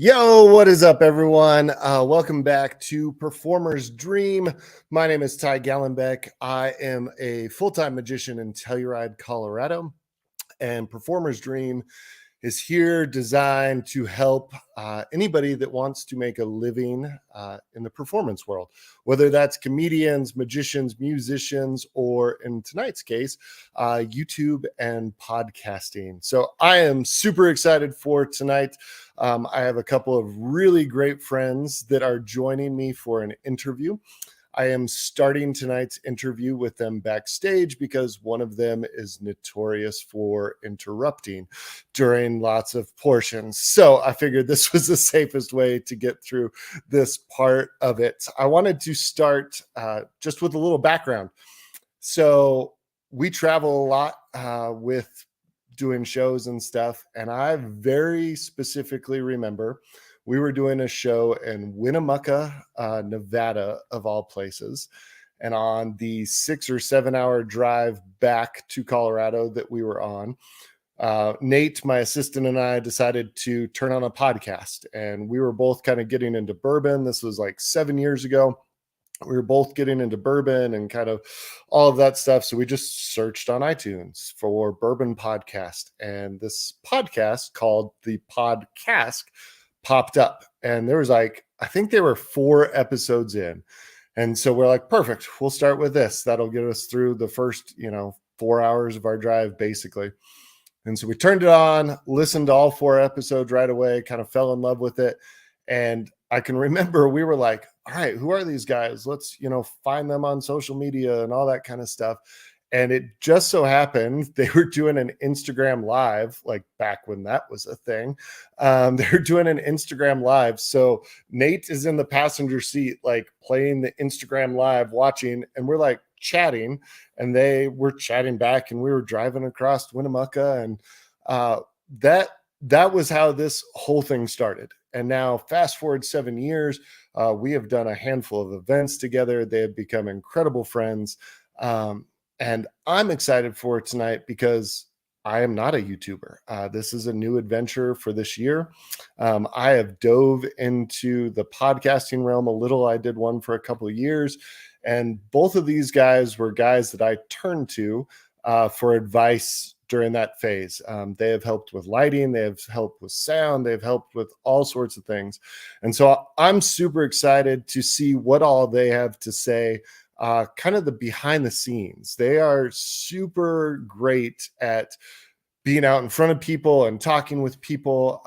Yo, what is up, everyone? Welcome back to Performer's Dream. My name is Ty Gallenbeck. I am a full-time magician in Telluride, Colorado, and Performer's Dream is here designed to help anybody that wants to make a living in the performance world, whether that's comedians, magicians, musicians, or in tonight's case, YouTube and podcasting. So I am super excited for tonight. I have a couple of really great friends that are joining me for an interview. I am starting tonight's interview with them backstage because one of them is notorious for interrupting during lots of portions. So I figured this was the safest way to get through this part of it. I wanted to start just with a little background. So we travel a lot with doing shows and stuff, and I very specifically remember we were doing a show in Winnemucca, Nevada, of all places. And on the 6 or 7 hour drive back to Colorado that we were on, Nate, my assistant, and I decided to turn on a podcast. And we were both kind of getting into bourbon. This was like 7 years ago. We were both getting into bourbon and kind of all of that stuff. So we just searched on iTunes for bourbon podcast. And this podcast called the Podcask popped up, and there was like, I think there were 4 episodes in. And so we're like, perfect, we'll start with this. That'll get us through the first, 4 hours of our drive, basically. And so we turned it on, listened to all 4 episodes right away, kind of fell in love with it. And I can remember we were like, all right, who are these guys? Let's, find them on social media and all that kind of stuff. And it just so happened they were doing an Instagram live, like back when that was a thing. They were doing an Instagram live. So Nate is in the passenger seat, like playing the Instagram live, watching, and we're like chatting, and they were chatting back, and we were driving across Winnemucca. And that was how this whole thing started. And now fast forward 7 years, we have done a handful of events together. They have become incredible friends. And I'm excited for tonight because I am not a YouTuber. This is a new adventure for this year. I have dove into the podcasting realm a little. I did one for a couple of years, and both of these guys were guys that I turned to for advice during that phase. They have helped with lighting. They have helped with sound. They've helped with all sorts of things. And so I'm super excited to see what all they have to say. Kind of the behind the scenes. They are super great at being out in front of people and talking with people.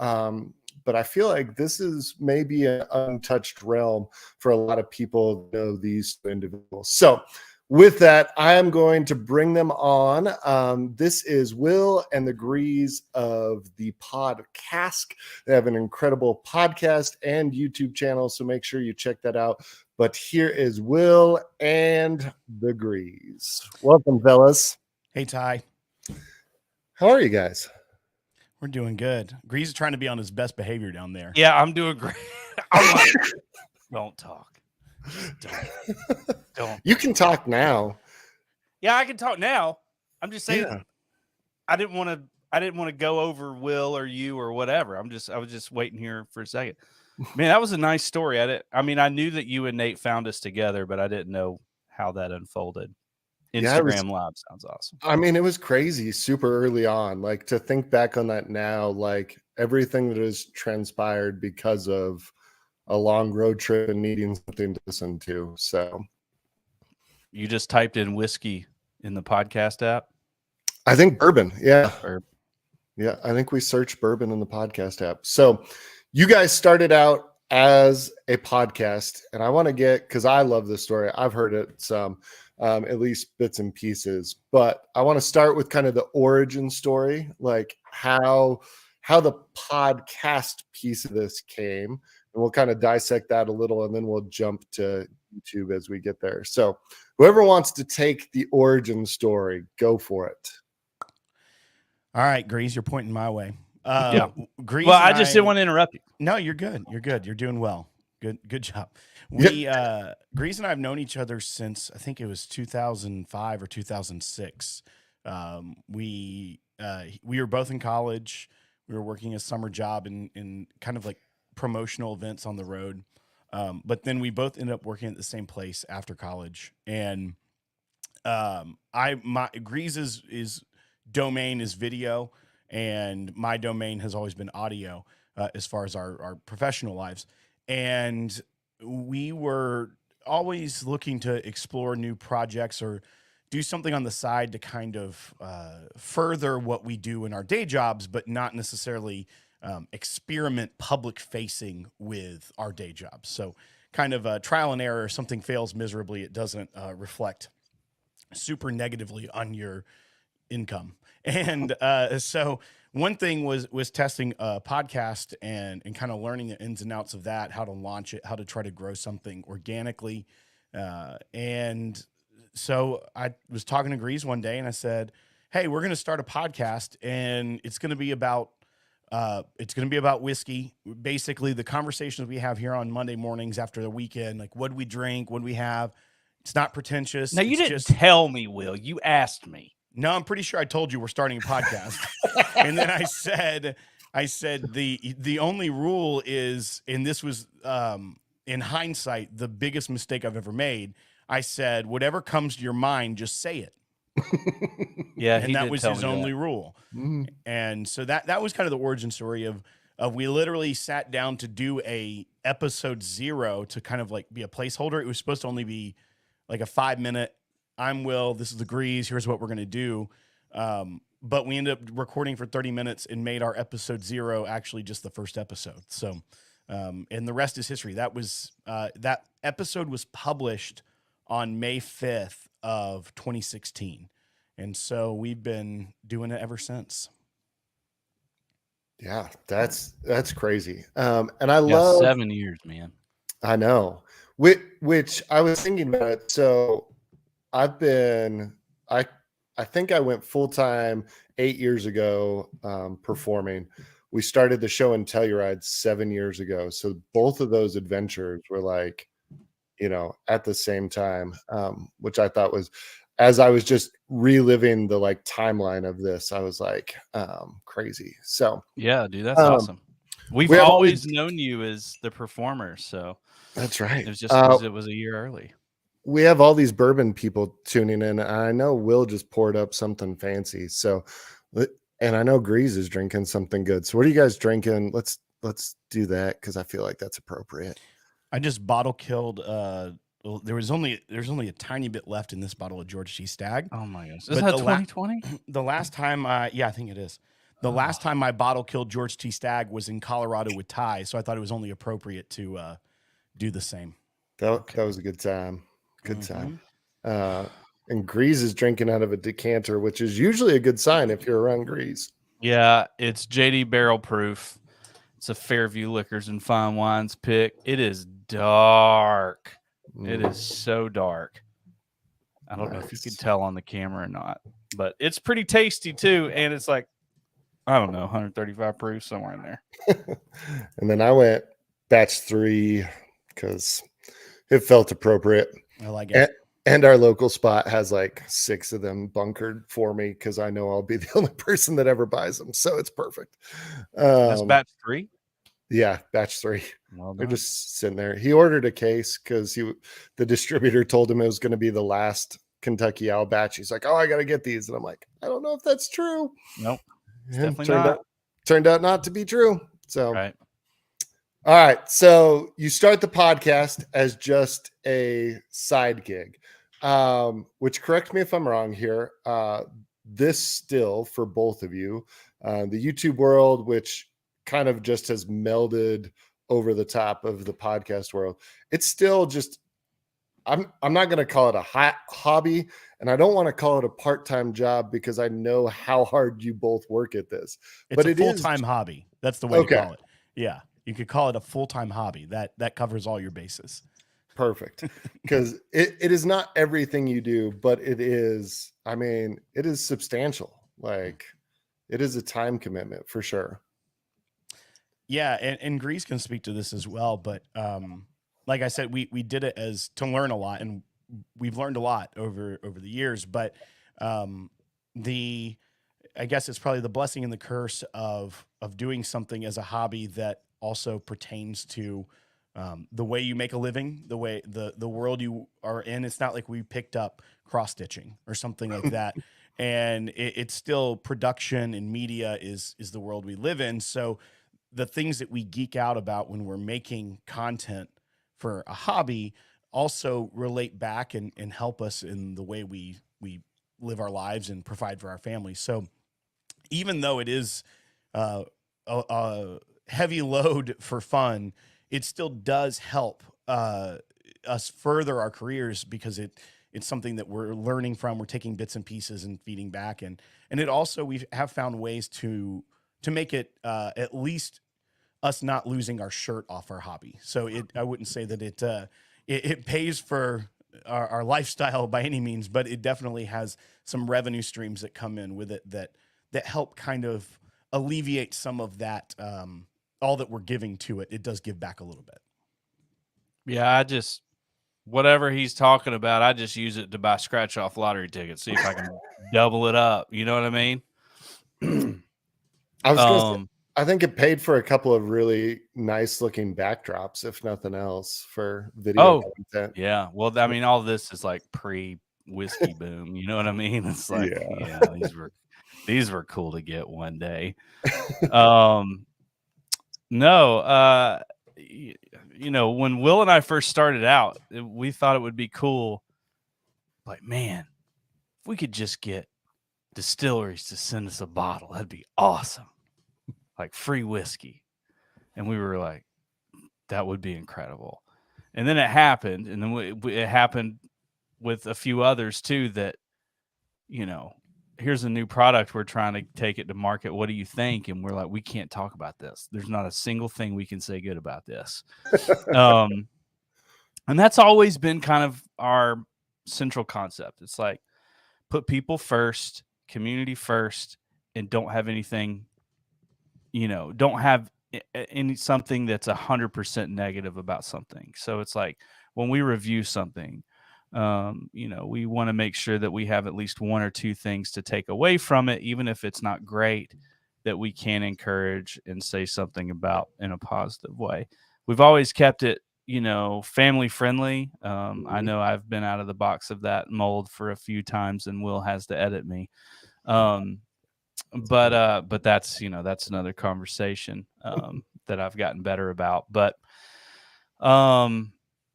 But I feel like this is maybe an untouched realm for a lot of people to know these individuals. So with that, I am going to bring them on. This is Will and the Greeze of the Podcask. They have an incredible podcast and YouTube channel, so make sure you check that out. But here is Will and the Greeze. Welcome, fellas. Hey, Ty. How are you guys? We're doing good. Greeze is trying to be on his best behavior down there. Yeah, I'm doing great. I'm like, don't talk. Don't. You can talk now. Yeah, I can talk now. I'm just saying. Yeah. I didn't want to go over Will or you or whatever. I was just waiting here for a second. Man, that was a nice story. I knew that you and Nate found us together, but I didn't know how that unfolded. Instagram Live sounds awesome. I mean, it was crazy super early on. Like, to think back on that now, like everything that has transpired because of a long road trip and needing something to listen to. So you just typed in whiskey in the podcast app? I think bourbon. Yeah. Bourbon. Yeah. I think we searched bourbon in the podcast app. So you guys started out as a podcast, and I want to because I love this story. I've heard it some, at least bits and pieces, but I want to start with kind of the origin story, like how the podcast piece of this came, and we'll kind of dissect that a little, and then we'll jump to YouTube as we get there. So whoever wants to take the origin story, go for it. All right, Greeze, you're pointing my way. Yeah. Greeze. Well, I just didn't want to interrupt you. No, you're good. You're good. You're doing well. Good job. Greeze and I have known each other since I think it was 2005 or 2006. We were both in college. We were working a summer job in kind of like promotional events on the road. But then we both ended up working at the same place after college. And my Greaze's domain is video, and my domain has always been audio, as far as our professional lives. And we were always looking to explore new projects or do something on the side to kind of further what we do in our day jobs, but not necessarily experiment public facing with our day jobs. So kind of trial and error. If something fails miserably, it doesn't reflect super negatively on your income. And so one thing was testing a podcast and kind of learning the ins and outs of that, how to launch it, how to try to grow something organically. And so I was talking to Greeze one day and I said, hey, we're going to start a podcast and it's going to be about whiskey. Basically the conversations we have here on Monday mornings after the weekend, like what we drink, what we have. It's not pretentious. Now, you didn't tell me, Will. You asked me. No, I'm pretty sure I told you we're starting a podcast. And then I said the only rule is, and this was in hindsight the biggest mistake I've ever made. I said, whatever comes to your mind, just say it. Yeah, and that was his only rule. Mm-hmm. And so that was kind of the origin story of we literally sat down to do a episode 0 to kind of like be a placeholder. It was supposed to only be like a 5-minute, I'm Will, this is the Greeze, here's what we're going to do. But we ended up recording for 30 minutes and made our episode 0 actually just the first episode. So, and the rest is history. That was, that episode was published on May 5th of 2016. And so we've been doing it ever since. Yeah, that's crazy. And I love 7 years, man. I know. Which I was thinking about it. So I think I went full time 8 years ago performing. We started the show and Telluride 7 years ago. So both of those adventures were like, at the same time, which I thought was, as I was just reliving the like timeline of this, I was like, crazy. So yeah, dude, that's awesome. We've always known you as the performer. So that's right. It was just because it was a year early. We have all these bourbon people tuning in. I know Will just poured up something fancy. So, and I know Greeze is drinking something good. So what are you guys drinking? Let's do that, because I feel like that's appropriate. I just bottle killed. There's only a tiny bit left in this bottle of George T. Stagg. Oh my gosh. Is that 2020? The last time, yeah, I think it is. The last time I bottle killed George T. Stagg was in Colorado with Ty. So I thought it was only appropriate to do the same. That was a good time. Good time. And Greeze is drinking out of a decanter, which is usually a good sign if you're around Greeze. Yeah, it's JD Barrel Proof. It's a Fairview Liquors and Fine Wines pick. It is dark. It is so dark. I don't know if you could tell on the camera or not, but it's pretty tasty too. And it's like, I don't know, 135 proof, somewhere in there. And then I went batch 3 because it felt appropriate. I like it. And our local spot has like 6 of them bunkered for me because I know I'll be the only person that ever buys them. So it's perfect. That's batch 3? Yeah, batch 3. Well done. They're just sitting there. He ordered a case because the distributor told him it was going to be the last Kentucky Owl batch. He's like, oh, I got to get these. And I'm like, I don't know if that's true. Nope. Definitely not. Turned out not to be true. So, right. All right. So you start the podcast as just a side gig, which, correct me if I'm wrong here. This still, for both of you, the YouTube world, which kind of just has melded over the top of the podcast world. It's still just, I'm not going to call it a hobby, and I don't want to call it a part-time job because I know how hard you both work at this. It's a full-time hobby. That's the way to call it. Yeah. You could call it a full-time hobby. That covers all your bases. Perfect. Because it is not everything you do, but it is, it is substantial. Like, it is a time commitment for sure. Yeah, and Greeze can speak to this as well, but like I said, we did it as to learn a lot, and we've learned a lot over the years. But I guess it's probably the blessing and the curse of doing something as a hobby that also pertains to the way you make a living, the way the world you are in. It's not like we picked up cross stitching or something like that. And it's still production and media is the world we live in. So the things that we geek out about when we're making content for a hobby also relate back and help us in the way we live our lives and provide for our families. So even though it is a heavy load for fun, it still does help us further our careers because it's something that we're learning from. We're taking bits and pieces and feeding back, and it also we have found ways to make it at least us not losing our shirt off our hobby. So I wouldn't say that it pays for our lifestyle by any means, but it definitely has some revenue streams that come in with it that help kind of alleviate some of that, all that we're giving to it. It does give back a little bit. Yeah, whatever he's talking about, I just use it to buy scratch off lottery tickets, see if I can double it up. You know what I mean? I was gonna say, I think it paid for a couple of really nice looking backdrops, if nothing else, for video content. Yeah. Well, I mean, all this is like pre-whiskey boom. You know what I mean? It's like, yeah, these were cool to get one day. No, you know, when Will and I first started out, we thought it would be cool. Like, man, if we could just get distilleries to send us a bottle, that'd be awesome. Like free whiskey. And we were like, that would be incredible. And then it happened. And then it happened with a few others too that, you know, here's a new product. We're trying to take it to market. What do you think? And we're like, we can't talk about this. There's not a single thing we can say good about this. And that's always been kind of our central concept. It's like, put people first, community first, and don't have anything, you know, don't have something that's 100% negative about something. So it's like when we review something, you know, we want to make sure that we have at least one or two things to take away from it, even if it's not great, that we can encourage and say something about in a positive way. We've always kept it, you know, family friendly. I know I've been out of the box of that mold for a few times, and Will has to edit me. But that's, you know, that's another conversation that I've gotten better about. But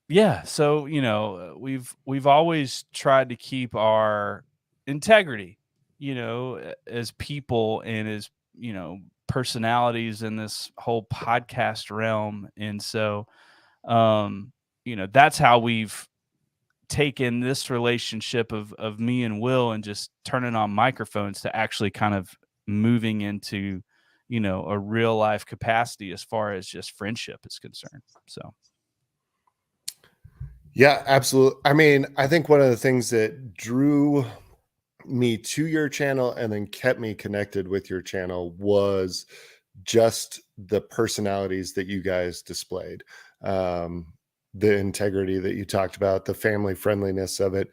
yeah, so, you know, we've always tried to keep our integrity, you know, as people and as, you know, personalities in this whole podcast realm. And so, you know, that's how we've taken this relationship of me and Will and just turning on microphones to actually kind of moving into, you know, a real life capacity as far as just friendship is concerned. So. Yeah, absolutely. I mean, I think one of the things that drew me to your channel and then kept me connected with your channel was just the personalities that you guys displayed. The integrity that you talked about, the family friendliness of it.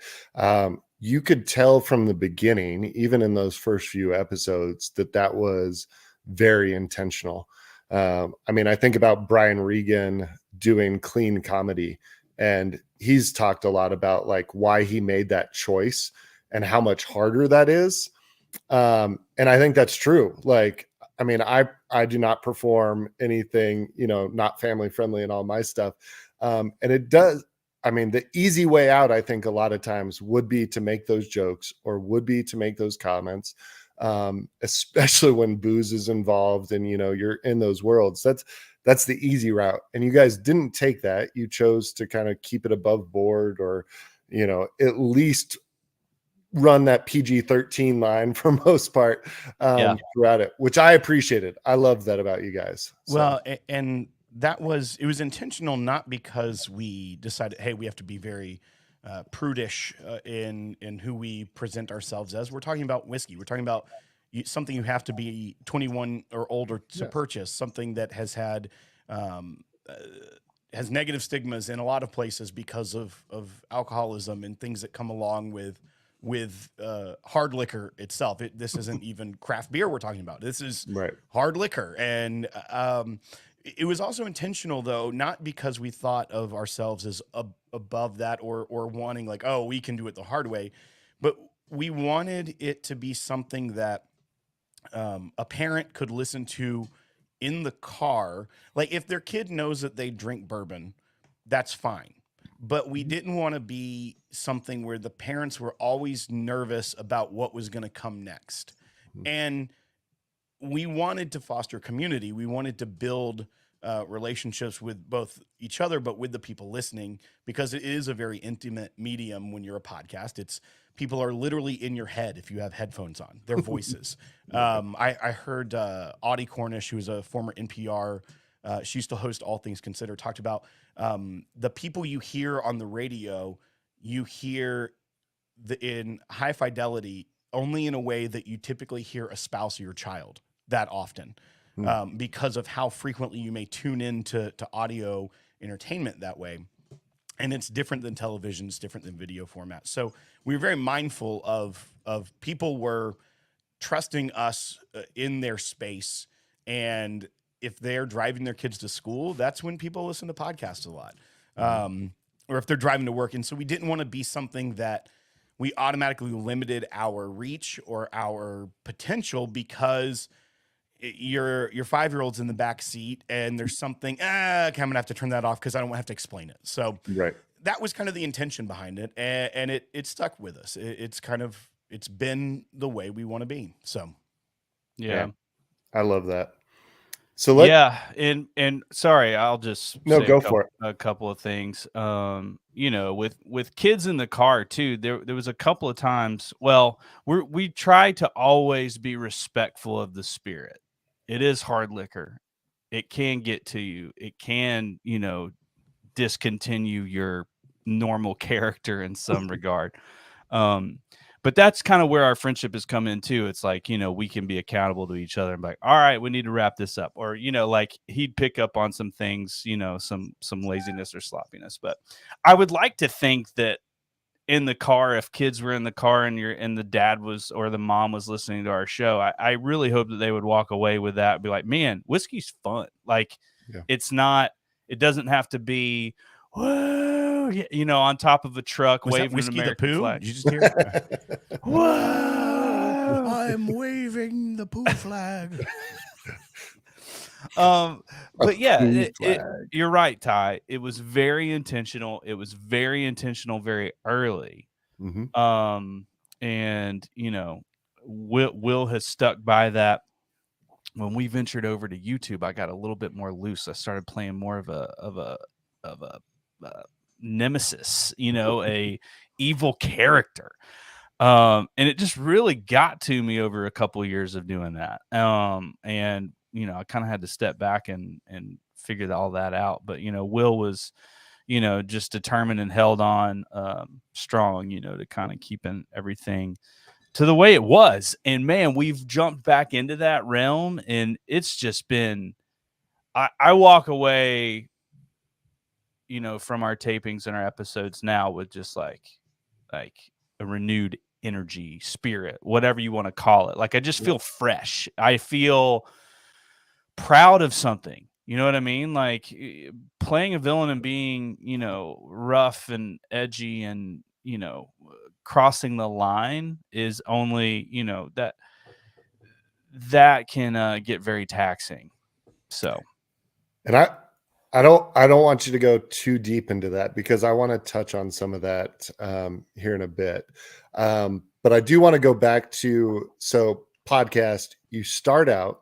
You could tell from the beginning, even in those first few episodes, that was very intentional. I mean, I think about Brian Regan doing clean comedy, and he's talked a lot about like why he made that choice and how much harder that is. And I think that's true. Like, I mean, I do not perform anything, you know, not family friendly and all my stuff. And it does. I mean, the easy way out, I think a lot of times would be to make those jokes or would be to make those comments, especially when booze is involved and, you know, you're in those worlds. That's the easy route. And you guys didn't take that. You chose to kind of keep it above board or, you know, at least run that PG-13 line for most part throughout it, which I appreciated. I love that about you guys. So. Well, and it was intentional, not because we decided, hey, we have to be very prudish in who we present ourselves as. We're talking about whiskey. We're talking about something you have to be 21 or older to purchase, something that has had has negative stigmas in a lot of places because of alcoholism and things that come along with hard liquor itself. This isn't even craft beer we're talking about. This is hard liquor. And it was also intentional, though, not because we thought of ourselves as above that or wanting like, oh, we can do it the hard way, but we wanted it to be something that a parent could listen to in the car. Like if their kid knows that they drink bourbon, that's fine. But we didn't want to be something where the parents were always nervous about what was going to come next. And we wanted to foster community. We wanted to build relationships with both each other, but with the people listening, because it is a very intimate medium when you're a podcast. It's people are literally in your head if you have headphones on, their voices. I heard Audie Cornish, who is a former NPR, she used to host All Things Considered, talked about the people you hear on the radio, you hear in high fidelity only in a way that you typically hear a spouse or your child that often, because of how frequently you may tune into audio entertainment that way. And it's different than television, it's different than video format. So we were very mindful of people were trusting us in their space. And if they're driving their kids to school, that's when people listen to podcasts a lot. Or if they're driving to work. And so we didn't want to be something that we automatically limited our reach or our potential because your 5-year-old's in the back seat and there's something, okay, I'm gonna have to turn that off because I don't have to explain it. So that was kind of the intention behind it, and it stuck with us. It's been the way we want to be. So yeah. I love that. So and sorry, I'll just go for it. A couple of things. With kids in the car too, there was a couple of times. Well, we try to always be respectful of the spirit. It is hard liquor. It can get to you. It can, discontinue your normal character in some regard. But that's kind of where our friendship has come in too. It's like, we can be accountable to each other and be like, all right, we need to wrap this up. Or, like he'd pick up on some things, some laziness or sloppiness. But I would like to think that in the car, if kids were in the car and the dad was, or the mom was listening to our show, I really hope that they would walk away with that and be like, man, whiskey's fun. Like it doesn't have to be, whoa, on top of a truck waving an American flag. Did you just hear it? Whoa, I'm waving the poo flag. But yeah, you're right, Ty. It was very intentional. It was very intentional very early. And Will has stuck by that. When we ventured over to YouTube, I got a little bit more loose. I started playing more of a nemesis, a evil character. And it just really got to me over a couple of years of doing that. And I kind of had to step back and figure all that out. But, Will was, just determined and held on strong, to kind of keeping everything to the way it was. And man, we've jumped back into that realm, and it's just been, I walk away, from our tapings and our episodes now with just like a renewed energy, spirit, whatever you want to call it. Like I just feel fresh. I feel proud of something. You know what I mean? Like playing a villain and being, rough and edgy and, crossing the line is only, that can get very taxing. So, and I don't want you to go too deep into that because I want to touch on some of that here in a bit. But I do want to go back to, podcast, you start out,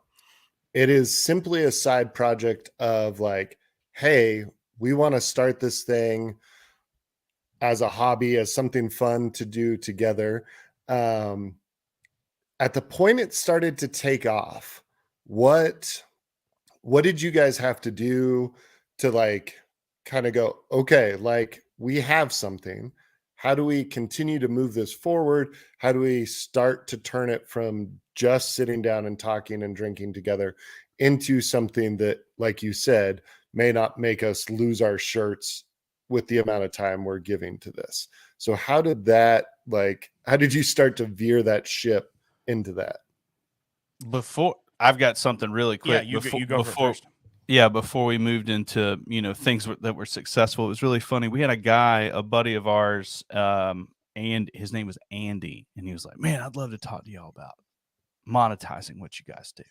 it is simply a side project of like, hey, we want to start this thing as a hobby, as something fun to do together. At the point it started to take off, what did you guys have to do to like kind of go, okay, like we have something. How do we continue to move this forward? How do we start to turn it from just sitting down and talking and drinking together into something that, like you said, may not make us lose our shirts with the amount of time we're giving to this? So how did you start to veer that ship into that? Before I've got something really quick. Yeah, you go first. Yeah, before we moved into, things that were successful, it was really funny. We had a buddy of ours, and his name was Andy, and he was like, "Man, I'd love to talk to y'all about monetizing what you guys do."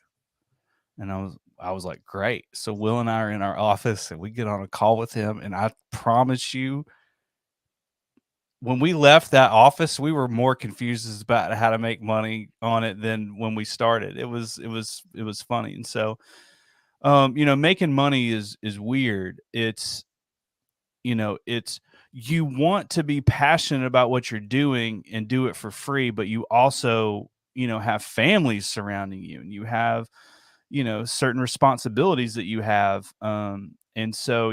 And I was like, "Great." So Will and I are in our office, and we get on a call with him, and I promise you, when we left that office, we were more confused about how to make money on it than when we started. It was funny, and so making money is weird. It's you want to be passionate about what you're doing and do it for free, but you also, have families surrounding you, and you have, certain responsibilities that you have. And so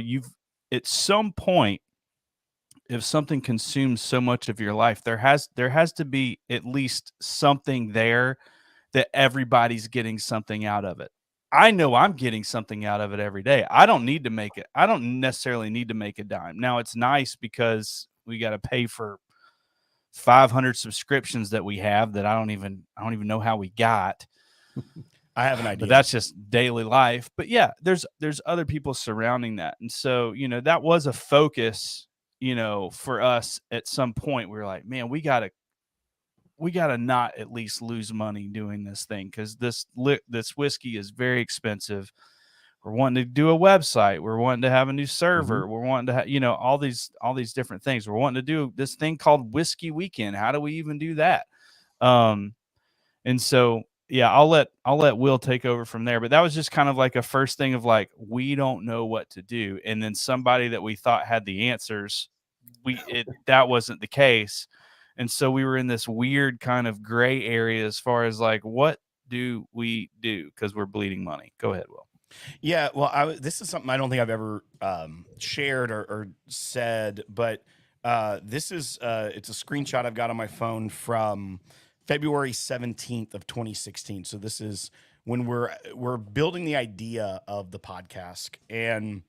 at some point, if something consumes so much of your life, there has to be at least something there that everybody's getting something out of it. I know I'm getting something out of it every day. I don't need to make it. I don't necessarily need to make a dime. Now it's nice because we got to pay for 500 subscriptions that we have that I don't even know how we got. I have an idea. But that's just daily life. But yeah, there's other people surrounding that. And so, that was a focus, for us at some point. We were like, man, we gotta not at least lose money doing this thing, because this whiskey is very expensive. We're wanting to do a website. We're wanting to have a new server. We're wanting to have, all these different things. We're wanting to do this thing called Whiskey Weekend. How do we even do that? And so, yeah, I'll let Will take over from there. But that was just kind of like a first thing of like, we don't know what to do. And then somebody that we thought had the answers, that wasn't the case. And so we were in this weird kind of gray area as far as like, what do we do? Because we're bleeding money. Go ahead, Will. Yeah, well, this is something I don't think I've ever shared or said, but it's a screenshot I've got on my phone from February 17th of 2016. So this is when we're building the idea of the podcast, and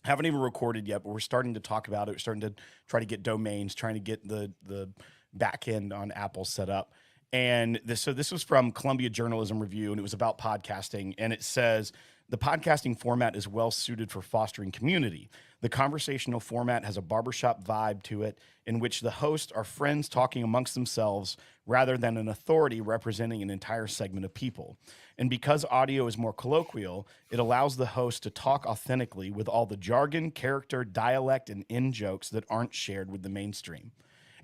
haven't even recorded yet, but we're starting to talk about it. We're starting to try to get domains, trying to get the back end on Apple set up. And this was from Columbia Journalism Review, and it was about podcasting. And it says, the podcasting format is well suited for fostering community. The conversational format has a barbershop vibe to it, in which the hosts are friends talking amongst themselves rather than an authority representing an entire segment of people. And because audio is more colloquial, it allows the host to talk authentically with all the jargon, character, dialect, and in-jokes that aren't shared with the mainstream.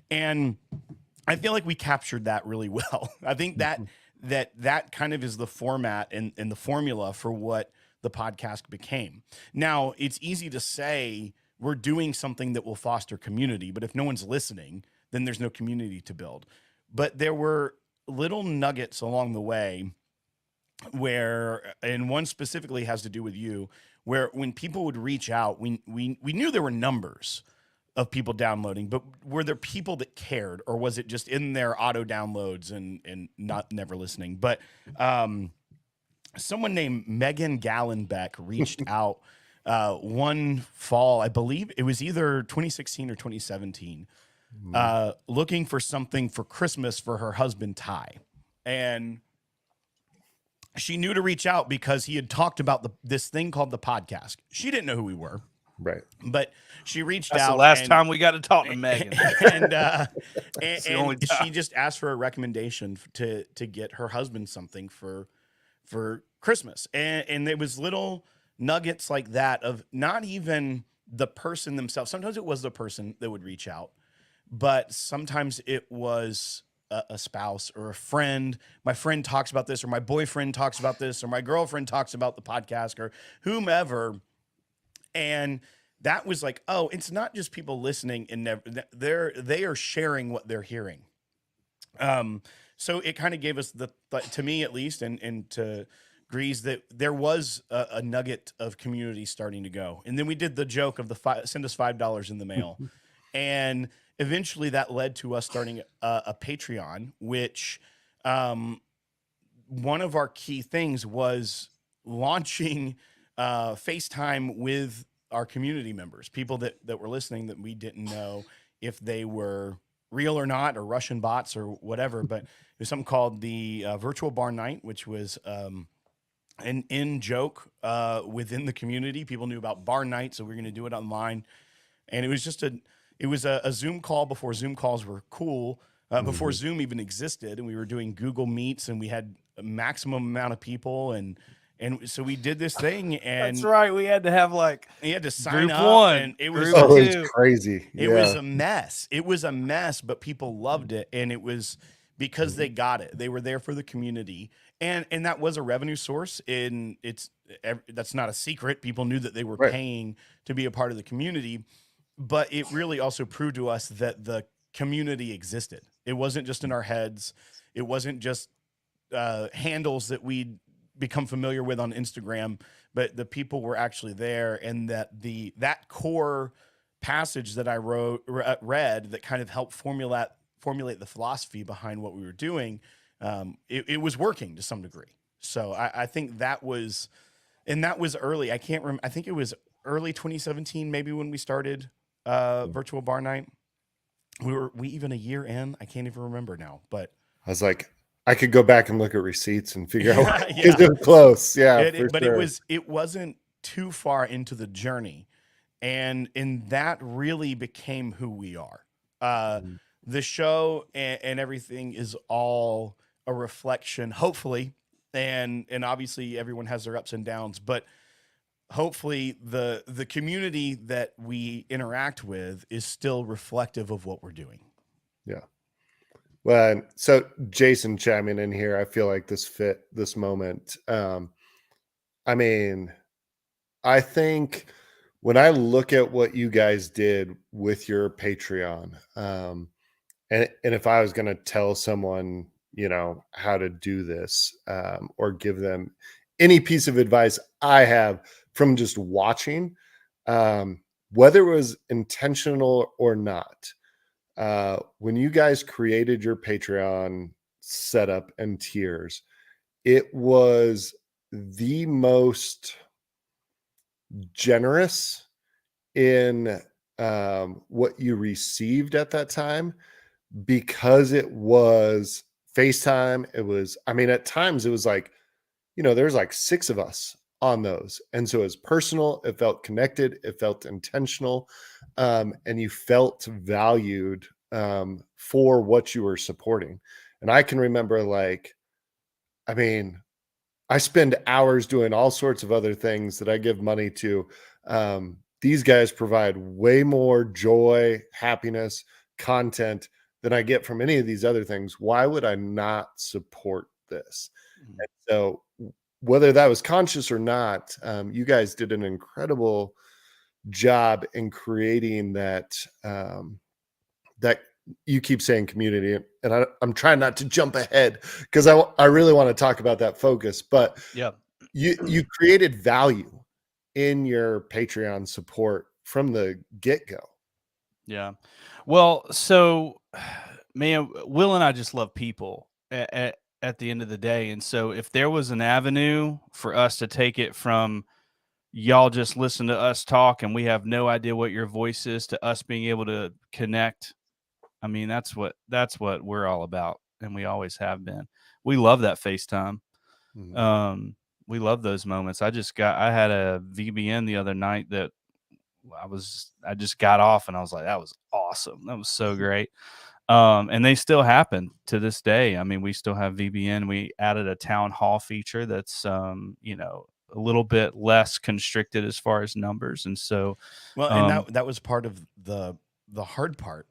And I feel like we captured that really well. I think that kind of is the format and the formula for what the podcast became. Now, it's easy to say we're doing something that will foster community, but if no one's listening, then there's no community to build. But there were little nuggets along the way where, and one specifically has to do with you, where when people would reach out, we knew there were numbers of people downloading, but were there people that cared, or was it just in their auto downloads and never listening? But someone named Megan Gallenbeck reached out one fall, I believe it was either 2016 or 2017, looking for something for Christmas for her husband Ty, and she knew to reach out because he had talked about this thing called the podcast. She didn't know who we were. Right. But she reached out. That's the last time we got to talk to Megan. And she just asked for a recommendation to get her husband something for Christmas. And it was little nuggets like that of not even the person themselves. Sometimes it was the person that would reach out, but sometimes it was a spouse or a friend. My friend talks about this, or my boyfriend talks about this, or my girlfriend talks about the podcast, or whomever. And that was like, oh, it's not just people listening and they are sharing what they're hearing. So it kind of gave us to me at least, and to Greeze, that there was a nugget of community starting to go. And then we did the joke of send us $5 in the mail. And eventually that led to us starting a Patreon, which one of our key things was launching FaceTime with our community members, people that were listening that we didn't know if they were real or not, or Russian bots or whatever. But there's something called the Virtual Bar Night, which was an in joke within the community. People knew about bar night, so we are going to do it online. And it was just a Zoom call before Zoom calls were cool, before Zoom even existed. And we were doing Google Meets, and we had a maximum amount of people. And so we did this thing, and That's right. We had to have like you had to sign group up, one, and it was group Oh, it's two. crazy. it was a mess. It was a mess, but people loved it, and it was because they got it. They were there for the community, and that was a revenue source. And that's not a secret. People knew that they were Right. paying to be a part of the community, but it really also proved to us that the community existed. It wasn't just in our heads. It wasn't just handles that we'd become familiar with on Instagram, but the people were actually there, and that core passage that I read that kind of helped formulate the philosophy behind what we were doing. It was working to some degree. So I think that was early. I can't remember. I think it was early 2017, maybe, when we started virtual bar night. We even a year in. I can't even remember now, but I was like, I could go back and look at receipts and figure out Yeah. is it close. Yeah, but it wasn't too far into the journey, and that really became who we are. The show and everything is all a reflection, hopefully, and obviously everyone has their ups and downs, but hopefully the community that we interact with is still reflective of what we're doing. Yeah. Well, so Jason chiming in here, I feel like this fit this moment. I mean, I think when I look at what you guys did with your Patreon, and if I was going to tell someone, how to do this, or give them any piece of advice I have from just watching, whether it was intentional or not, when you guys created your Patreon setup and tiers, it was the most generous in what you received at that time, because it was FaceTime. It was, I mean, at times it was like, there's like 6 of us on those. And so it was personal, it felt connected, it felt intentional, and you felt valued for what you were supporting. And I can remember, like, I mean, I spend hours doing all sorts of other things that I give money to. These guys provide way more joy, happiness, content than I get from any of these other things. Why would I not support this? And so, whether that was conscious or not, you guys did an incredible job in creating that. That you keep saying community, and I'm trying not to jump ahead because I really want to talk about that focus. But Yeah. you created value in your Patreon support from the get-go. Yeah. Well, so, man, Will and I just love people at the end of the day. And so if there was an avenue for us to take it from y'all just listen to us talk and we have no idea what your voice is, to us being able to connect, I mean, that's what we're all about. And we always have been. We love that FaceTime. We love those moments. I had a VBN the other night that I just got off and I was like, that was awesome. That was so great. And they still happen to this day. I mean, we still have VBN. We added a town hall feature that's, a little bit less constricted as far as numbers. And so, Well, and that was part of the hard part.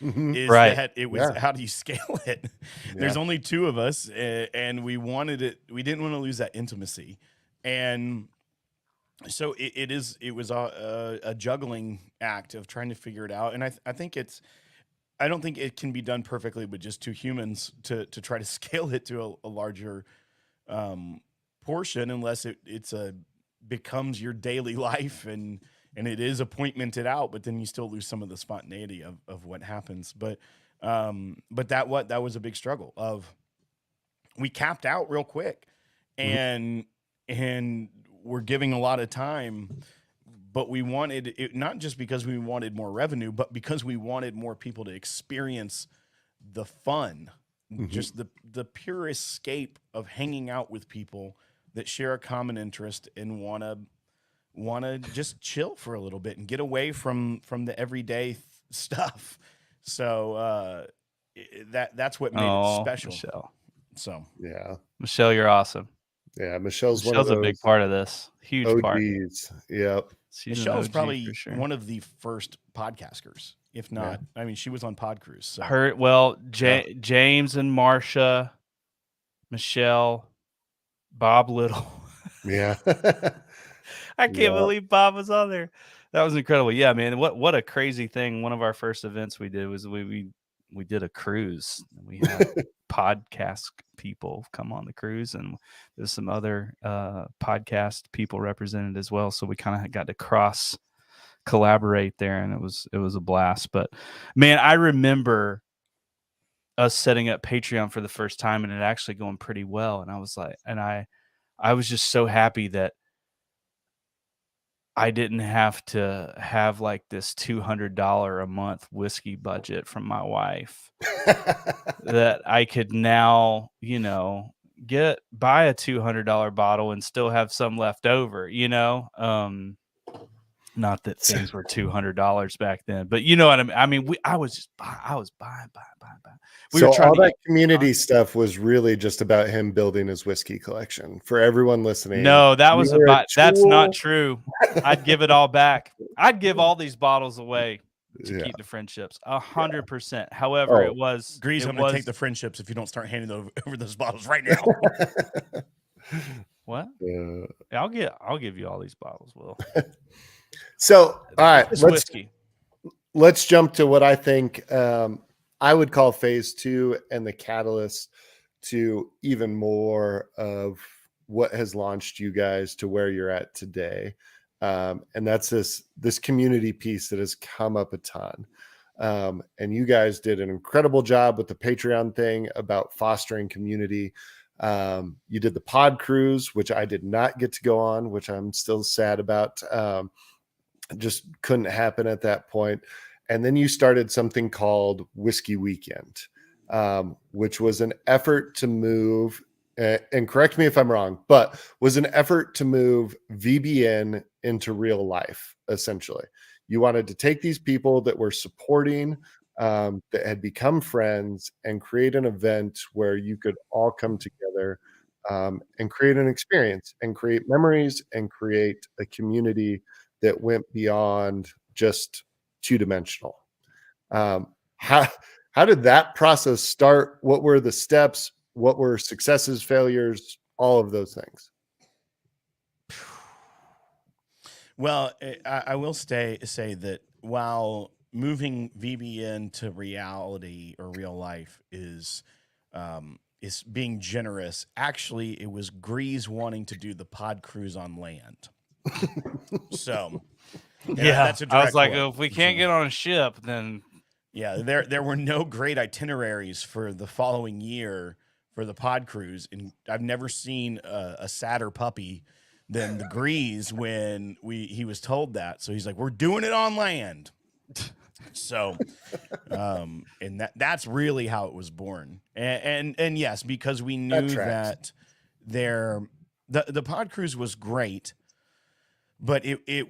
Is Right. that it was how do you scale it? There's only 2 of us, and we wanted it. We didn't want to lose that intimacy, and so it was a juggling act of trying to figure it out. And I think I don't think it can be done perfectly with just 2 humans to try to scale it to a larger portion, unless it's becomes your daily life and it is appointmented out, but then you still lose some of the spontaneity of what happens. But that was a big struggle of, we capped out real quick, and we're giving a lot of time, but we wanted it not just because we wanted more revenue, but because we wanted more people to experience the fun, just the pure escape of hanging out with people that share a common interest and want to just chill for a little bit and get away from the everyday stuff. So that's what made it special. Michelle. So Yeah. Michelle, you're awesome. Yeah. Michelle's one of Michelle's a big those part of this. Huge part. OGs. Yep. She's an Michelle's OG probably for sure. one of the first podcasters, if not. I mean, she was on Podcruise. So. James and Marsha, Michelle, Bob Little. Yeah. I can't believe Bob was on there. That was incredible. Yeah, man. What a crazy thing. One of our first events we did was we did a cruise. We had podcast people come on the cruise, and there's some other podcast people represented as well. So we kind of got to cross collaborate there, and it was a blast. But man, I remember us setting up Patreon for the first time and it actually going pretty well. And I was like, I was just so happy that I didn't have to have like this $200 a month whiskey budget from my wife that I could now, buy a $200 bottle and still have some left over, not that things were $200 back then, but you know what I mean? I mean, I was buying. So all that community stuff was really just about him building his whiskey collection. For everyone listening, no, that's not true. I'd give it all back. I'd give all these bottles away to keep the friendships 100%. However, it was Greeze. I'm going to take the friendships if you don't start handing over those bottles right now. What? I'll give you all these bottles, Will. So, all right, let's jump to what I think I would call phase 2 and the catalyst to even more of what has launched you guys to where you're at today. And that's this community piece that has come up a ton. And you guys did an incredible job with the Patreon thing about fostering community. You did the pod cruise, which I did not get to go on, which I'm still sad about. Just couldn't happen at that point. And then you started something called Whiskey Weekend, which was an effort to move, and correct me if I'm wrong, but was an effort to move VBN into real life, essentially. You wanted to take these people that were supporting, that had become friends, and create an event where you could all come together and create an experience and create memories and create a community that went beyond just two-dimensional. How did that process start? What were the steps? What were successes, failures, all of those things? Well, I will say that while moving VBN to reality or real life is being generous, actually it was Greeze wanting to do the pod cruise on land. So that's a direct I was like, quote. if we can't get on a ship, then there were no great itineraries for the following year for the pod cruise, and I've never seen a sadder puppy than the Greeze when he was told that. So he's like, we're doing it on land. So and that's really how it was born. And yes, because we knew that the pod cruise was great. But it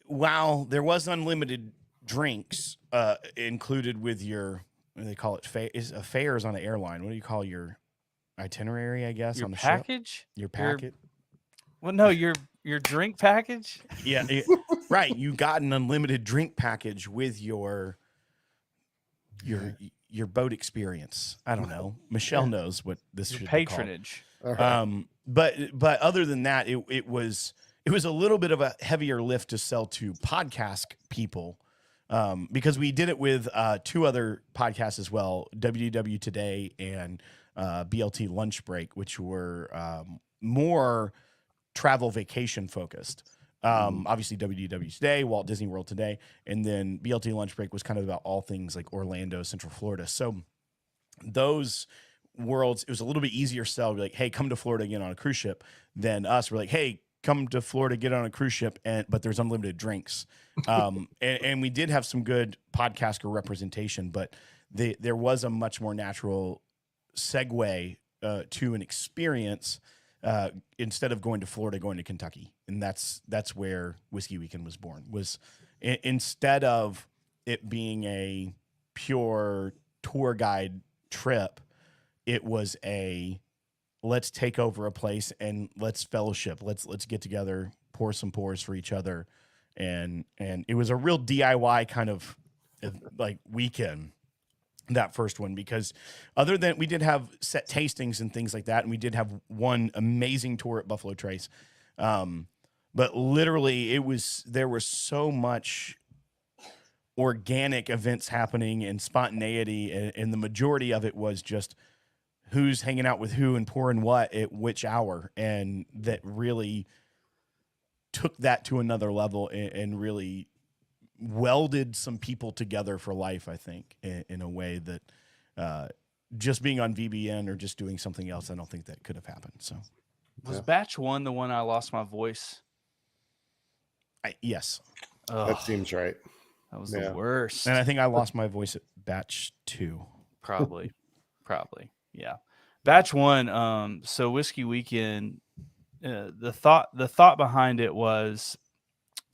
while there was unlimited drinks included with your, what do they call it? Fares on the airline. What do you call your itinerary? I guess your on the package, ship? Your packet. Your drink package. Yeah, right. You got an unlimited drink package with your boat experience. I don't know. Michelle knows what this should patronage. Be called. But other than that, it was a little bit of a heavier lift to sell to podcast people, because we did it with 2 other podcasts as well, WDW Today and BLT Lunch Break, which were more travel vacation focused. Obviously WDW Today, Walt Disney World Today, and then BLT Lunch Break was kind of about all things like Orlando, Central Florida. So those worlds, it was a little bit easier sell. Like, hey, come to Florida again on a cruise ship, than us. We're like, hey, come to Florida, get on a cruise ship, but there's unlimited drinks. And we did have some good podcaster representation, but there was a much more natural segue to an experience instead of going to Florida, going to Kentucky. And that's where Whiskey Weekend was born. Was instead of it being a pure tour guide trip, it was a let's take over a place and let's fellowship. Let's get together, pour some pours for each other. And it was a real DIY kind of like weekend, that first one, because other than we did have set tastings and things like that, and we did have one amazing tour at Buffalo Trace. But literally there was so much organic events happening and spontaneity, and the majority of it was just who's hanging out with who and pouring what at which hour. And that really took that to another level and really welded some people together for life, I think, in a way that just being on VBN or just doing something else, I don't think that could have happened. So was batch 1 the one I lost my voice? Yes. That seems right. That was the worst. And I think I lost my voice at batch 2. Probably. Yeah. Batch 1. So Whiskey Weekend, the thought behind it was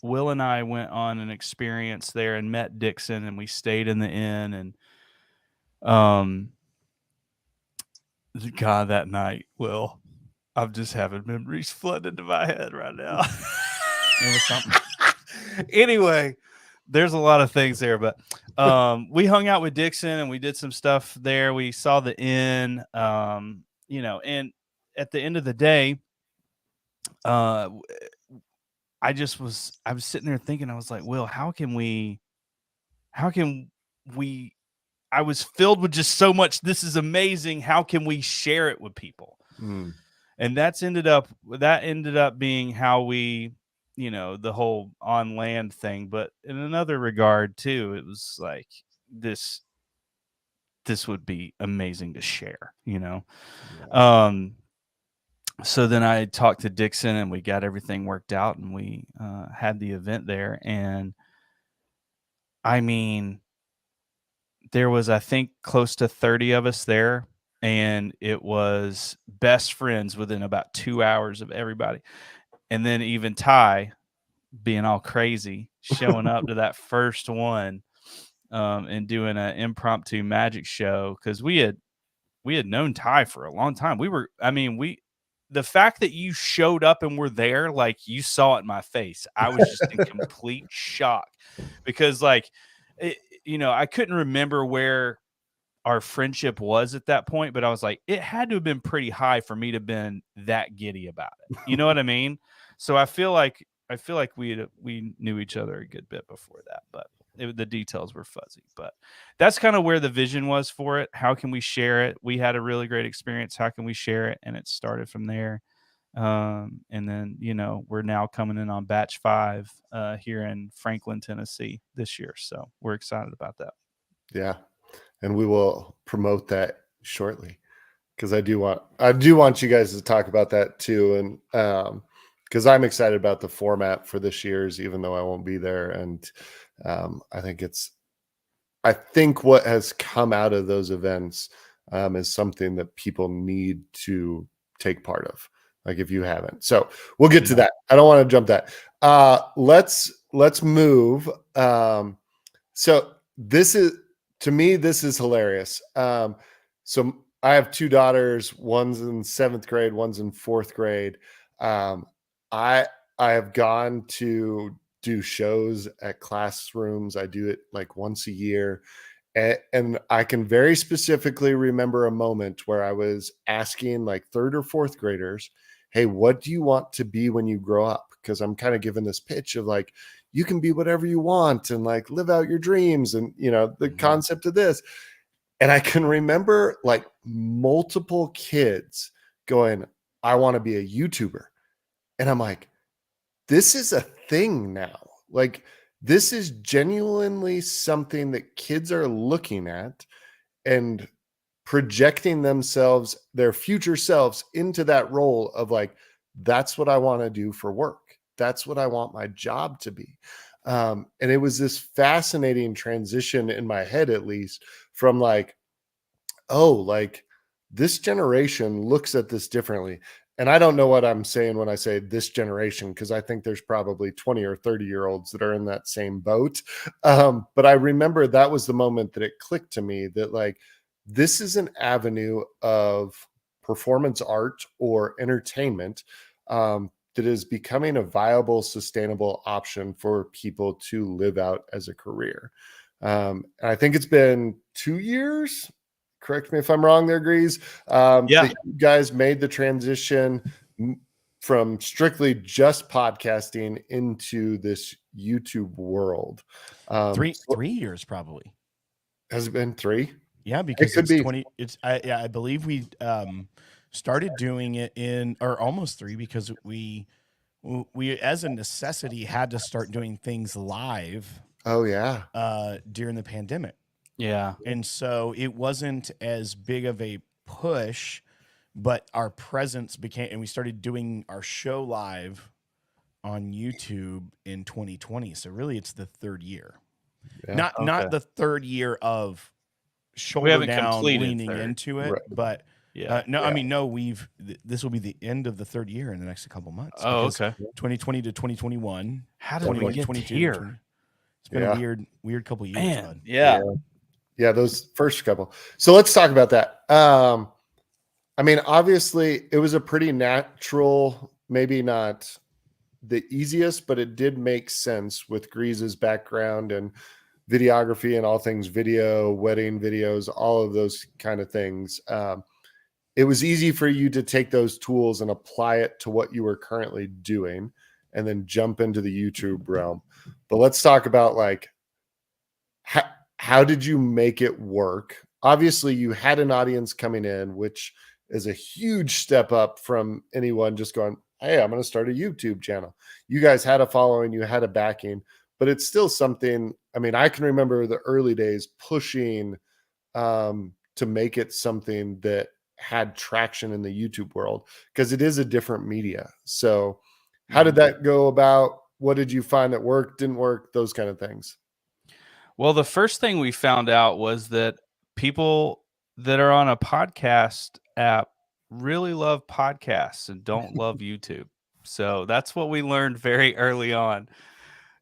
Will and I went on an experience there and met Dixon, and we stayed in the inn, and God, that night, Will, I'm just having memories flood into my head right now. It was something. Anyway, there's a lot of things there, but we hung out with Dixon and we did some stuff there. We saw the inn, and at the end of the day, I was sitting there thinking, I was like, Will, how can we, I was filled with just so much. This is amazing. How can we share it with people? And that ended up being how we, the whole on land thing. But in another regard too, it was like this would be amazing to share, Yeah. So then I talked to Dixon and we got everything worked out, and we had the event there. And I mean, there was, I think, close to 30 of us there, and it was best friends within about 2 hours of everybody. And then even Ty, being all crazy, showing up to that first one and doing an impromptu magic show, because we had known Ty for a long time. The fact that you showed up and were there, like, you saw it in my face. I was just in complete shock, because I couldn't remember where our friendship was at that point, but I was like, it had to have been pretty high for me to have been that giddy about it. You know what I mean? So I feel like we knew each other a good bit before that, but the details were fuzzy. But that's kind of where the vision was for it. How can we share it? We had a really great experience. How can we share it? And it started from there. And then, we're now coming in on batch 5 here in Franklin, Tennessee this year. So we're excited about that. Yeah. And we will promote that shortly, because I do want you guys to talk about that too. And because I'm excited about the format for this year's, even though I won't be there. And I think what has come out of those events is something that people need to take part of, like, if you haven't. So we'll get to that. I don't want to jump that. Let's move. So this is, to me, this is hilarious. So I have 2 daughters. One's in 7th grade, one's in 4th grade. I have gone to do shows at classrooms. I do it like once a year. And I can very specifically remember a moment where I was asking like 3rd or 4th graders, hey, what do you want to be when you grow up? Because I'm kind of giving this pitch of like, you can be whatever you want and like live out your dreams and, the concept of this. And I can remember like multiple kids going, I want to be a YouTuber. And I'm like, this is a thing now. Like, this is genuinely something that kids are looking at and projecting themselves, their future selves, into that role of like, that's what I want to do for work. That's what I want my job to be. And it was this fascinating transition in my head, at least, from like, oh, like this generation looks at this differently. and I don't know what I'm saying when I say this generation, because I think there's probably 20 or 30-year-olds that are in that same boat. But I remember that was the moment that it clicked to me that like, this is an avenue of performance art or entertainment that is becoming a viable, sustainable option for people to live out as a career. And I think it's been 2 years. Correct me if I'm wrong there, Greeze. Yeah. That you guys made the transition from strictly just podcasting into this YouTube world. Three So 3 years probably. has it been 3? Yeah, It because could it's be. 20. I believe we started doing it in, or almost 3, because we as a necessity had to start doing things live Oh yeah. during the pandemic. Yeah. And so it wasn't as big of a push, but our presence became, and we started doing our show live on YouTube in 2020. So really it's the 3rd year. Yeah. Not Okay. the 3rd year of We shoulder haven't down completed leaning 3rd. into it, Right. but Yeah. no, Yeah. I mean, no, this will be the end of the 3rd year in the next couple months. Oh, because okay. 2020 to 2021, How did we get 2022 to here? 20, it's been Yeah. a weird couple years, Man. bud. Yeah. Yeah, those first couple. So let's talk about that. I mean, obviously, it was a pretty natural, maybe not the easiest, but it did make sense with Grease's background and videography and all things video, wedding videos, all of those kind of things. It was easy for you to take those tools and apply it to what you were currently doing and then jump into the YouTube realm. But let's talk about like, how did you make it work? Obviously, you had an audience coming in, which is a huge step up from anyone just going, hey, I'm going to start a YouTube channel. You guys had a following, you had a backing, but it's still something. I mean, I can remember the early days pushing to make it something that had traction in the YouTube world because it is a different media. So, how did that go about? What did you find that worked, didn't work, those kind of things? Well, the first thing we found out was that people that are on a podcast app really love podcasts and don't love YouTube. So that's what we learned very early on.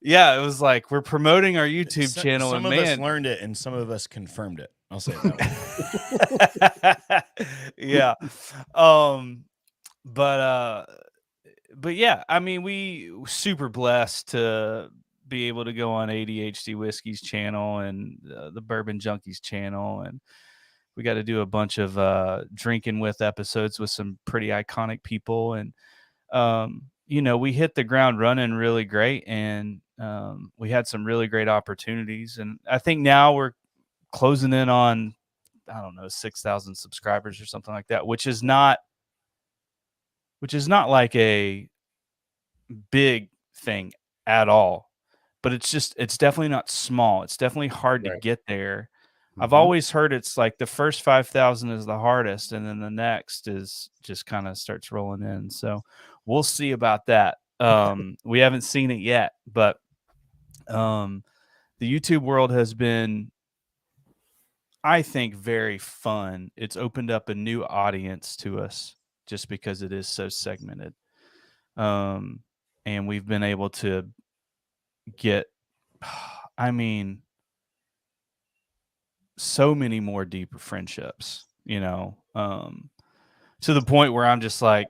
Yeah, it was like we're promoting our YouTube channel, Some and of us man, learned it and some of us confirmed it. I'll say it that way. yeah. But yeah, I mean, we super blessed to be able to go on ADHD Whiskey's channel and the Bourbon Junkies channel, and we got to do a bunch of drinking with episodes with some pretty iconic people, and we hit the ground running really great, and we had some really great opportunities, and I think now we're closing in on, I don't know, 6,000 subscribers or something like that, which is not like a big thing at all, but it's definitely not small. It's definitely hard to Right. get there. I've Mhm. always heard it's like the first 5,000 is the hardest, and then the next is just kind of starts rolling in. So we'll see about that. We haven't seen it yet, but the YouTube world has been, I think, very fun. It's opened up a new audience to us just because it is so segmented. And we've been able to get, I mean, so many more deeper friendships, to the point where I'm just like,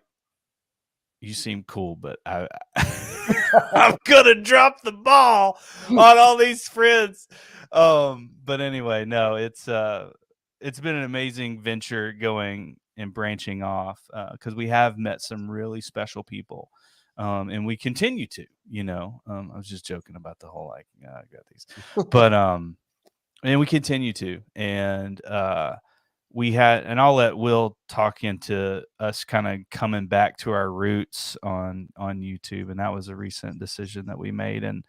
you seem cool, but I'm gonna drop the ball on all these friends. But anyway, no, it's been an amazing venture going and branching off, because we have met some really special people. And we continue to, I was just joking about the whole, like, I got these, but, and we continue to, and, and I'll let Will talk into us kind of coming back to our roots on YouTube. And that was a recent decision that we made. And,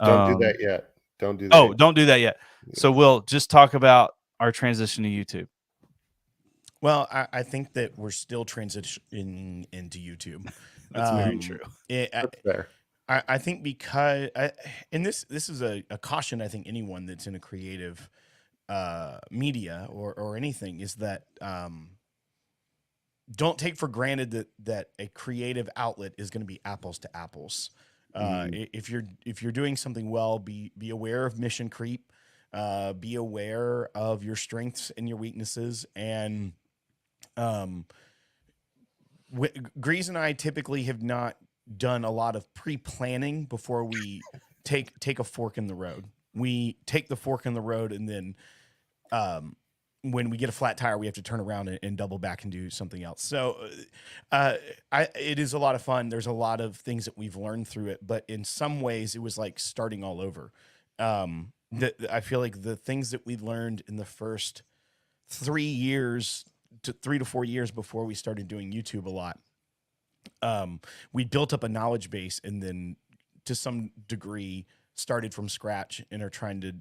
Don't do that yet. Don't do that. oh, don't do that yet. So Will, just talk about our transition to YouTube. Well, I think that we're still transitioning into YouTube. That's very true. That's fair. I think because, and this is a caution, I think anyone that's in a creative media or anything, is that don't take for granted that a creative outlet is going to be apples to apples. If you're doing something well, be aware of mission creep, be aware of your strengths and your weaknesses. And Grease and I typically have not done a lot of pre-planning before we take a fork in the road. We take the fork in the road, and then when we get a flat tire, we have to turn around and double back and do something else. So it is a lot of fun. There's a lot of things that we've learned through it, but in some ways it was like starting all over. I feel like the things that we learned in the first 3 to 4 years before we started doing YouTube a lot, we built up a knowledge base, and then to some degree started from scratch and are trying to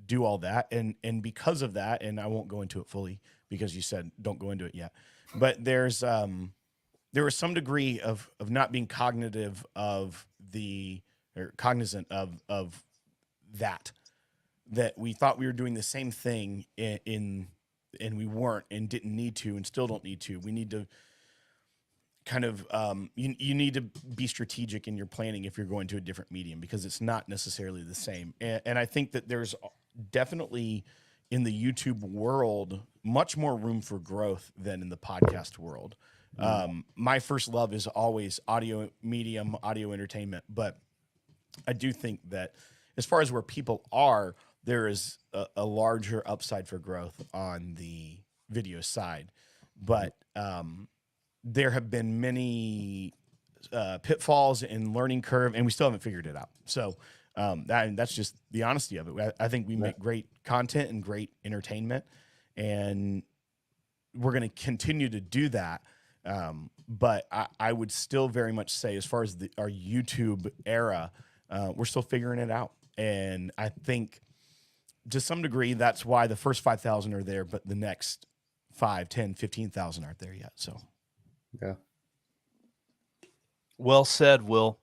do all that. And because of that, and I won't go into it fully because you said don't go into it yet, but there was some degree of not being cognizant of that we thought we were doing the same thing and we weren't, and didn't need to, and still don't need to. We need to kind of you need to be strategic in your planning if you're going to a different medium, because it's not necessarily the same. And I think that there's definitely in the YouTube world much more room for growth than in the podcast world. My first love is always audio medium, audio entertainment, but I do think that as far as where people are, there is a larger upside for growth on the video side. But there have been many pitfalls and learning curve, and we still haven't figured it out. So that's just the honesty of it. I think we make great content and great entertainment, and we're going to continue to do that. But I would still very much say, as far as our YouTube era, we're still figuring it out. And I think to some degree, that's why the first 5,000 are there, but the next 5, 10, 15,000 aren't there yet. So, yeah. Well said, Will.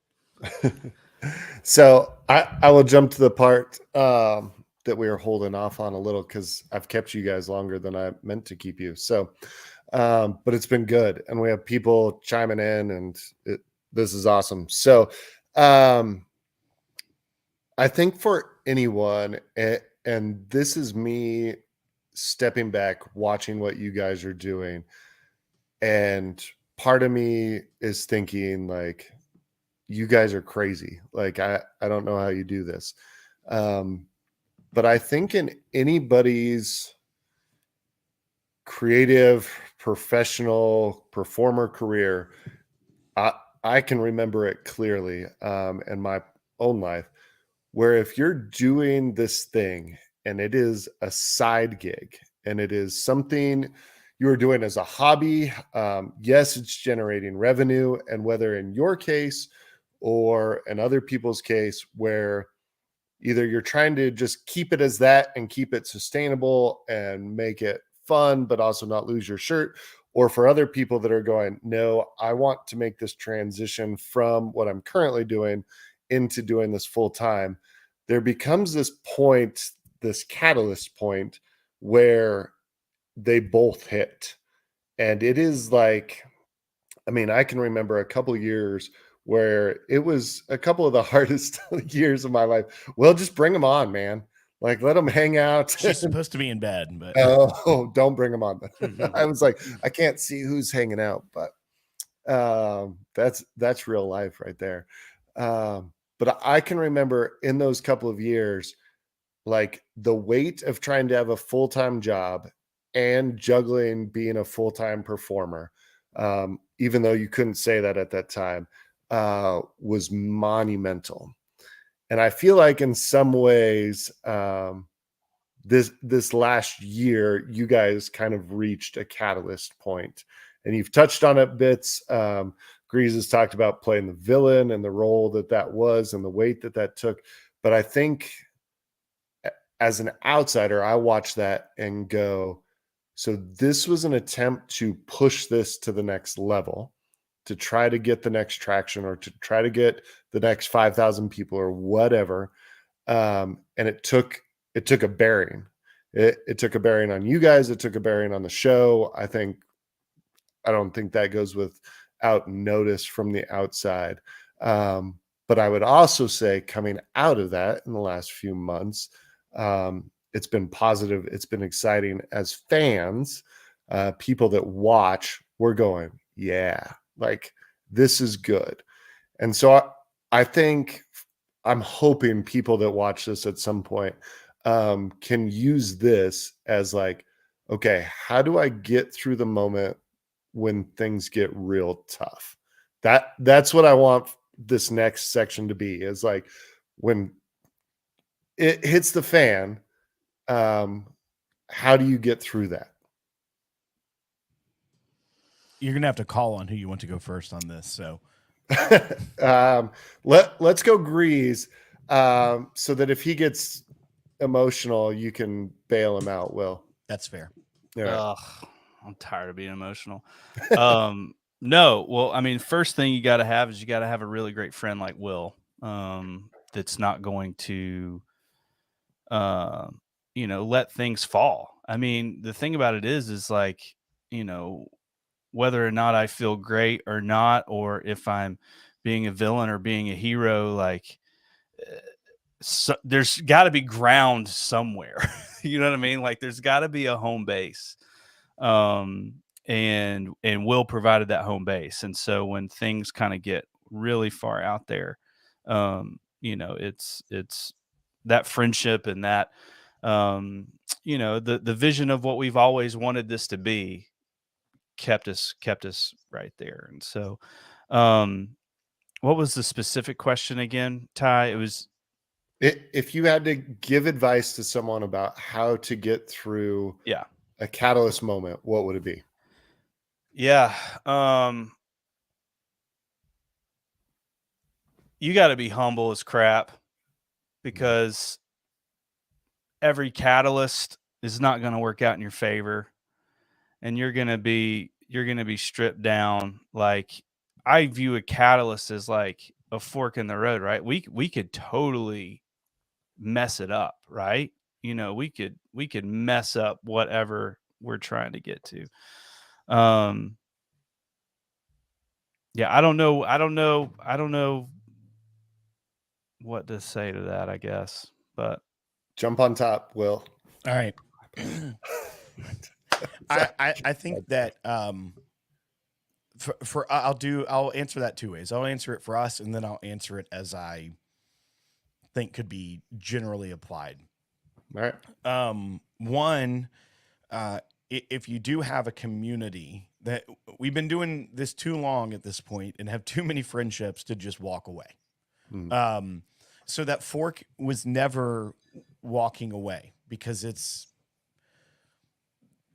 So I will jump to the part that we are holding off on a little, because I've kept you guys longer than I meant to keep you. So, but it's been good, and we have people chiming in, and this is awesome. So, I think for anyone, and this is me stepping back, watching what you guys are doing, and part of me is thinking, like, you guys are crazy. Like, I don't know how you do this. But I think in anybody's creative, professional, performer career, I can remember it clearly in my own life, where if you're doing this thing and it is a side gig and it is something you are doing as a hobby, yes, it's generating revenue. And whether in your case or in other people's case, where either you're trying to just keep it as that and keep it sustainable and make it fun, but also not lose your shirt, or for other people that are going, no, I want to make this transition from what I'm currently doing into doing this full time, there becomes this point, this catalyst point, where they both hit. And it is like, I mean, I can remember a couple of years where it was a couple of the hardest years of my life. Well, just bring them on, man. Like, let them hang out. She's supposed to be in bed, but oh, don't bring them on. I was like, I can't see who's hanging out, but that's real life right there. But I can remember in those couple of years, like, the weight of trying to have a full-time job and juggling being a full-time performer, even though you couldn't say that at that time, was monumental. And I feel like in some ways, this last year, you guys kind of reached a catalyst point, and you've touched on it bits. Greeze has talked about playing the villain and the role that was and the weight that took. But I think as an outsider, I watch that and go, so this was an attempt to push this to the next level, to try to get the next traction, or to try to get the next 5,000 people or whatever. And it took a bearing. It took a bearing on you guys. It took a bearing on the show. I think I don't think that goes without notice from the outside. But I would also say coming out of that in the last few months, it's been positive. It's been exciting as fans, people that watch, we're going, yeah, like this is good. And so I think I'm hoping people that watch this at some point can use this as like, okay, how do I get through the moment when things get real tough? That's what I want this next section to be, is like when it hits the fan, how do you get through that? You're gonna have to call on who you want to go first on this. So let's go Greeze, so that if he gets emotional, you can bail him out, Will. that's fair. Yeah. Ugh, I'm tired of being emotional. No, well, I mean, first thing you got to have is you got to have a really great friend like Will, that's not going to, uh, let things fall. I mean, the thing about it is like, you know, whether or not I feel great or not, or if I'm being a villain or being a hero, like, so there's got to be ground somewhere. You know what I mean? Like, there's got to be a home base. And Will provided that home base. And so when things kind of get really far out there, it's that friendship and that, the vision of what we've always wanted this to be kept us right there. And so, what was the specific question again, Ty? It was, If you had to give advice to someone about how to get through yeah. a catalyst moment, what would it be? Yeah. You got to be humble as crap, because every catalyst is not going to work out in your favor, and you're going to be stripped down. Like, I view a catalyst as like a fork in the road, right? We could totally mess it up, right? We could mess up whatever we're trying to get to. Yeah, I don't know what to say to that, I guess. But Jump on top, Will. All right. I think that I'll answer that two ways. I'll answer it for us, and then I'll answer it as I think could be generally applied. All right. One, if you do have a community, that we've been doing this too long at this point and have too many friendships to just walk away. So that fork was never walking away, because it's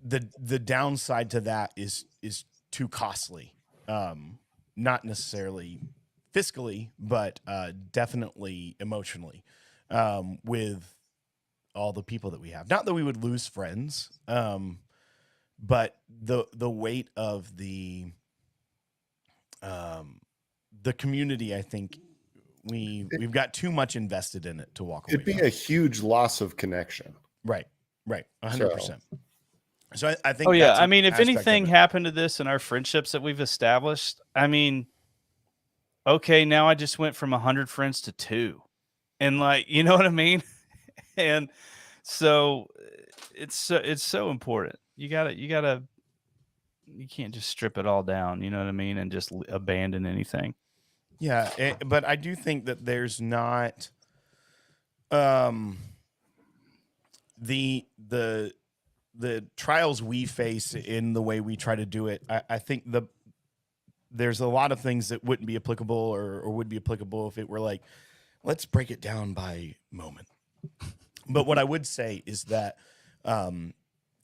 the downside to that is too costly. Not necessarily fiscally, but definitely emotionally, with all the people that we have. Not that we would lose friends, but the weight of the community, I think we've got too much invested in it to walk away. It'd be a huge loss of connection. Right, 100%. So I think. Oh yeah, that's I an mean, if aspect of anything it. happened to this in our friendships that we've established, I mean, okay, now I just went from 100 friends to 2, and like, you know what I mean? And so it's so important. You can't just strip it all down, you know what I mean, and just abandon anything. Yeah, but I do think that there's not the trials we face in the way we try to do it. I think there's a lot of things that wouldn't be applicable or would be applicable if it were like, let's break it down by moment. But what I would say is that, and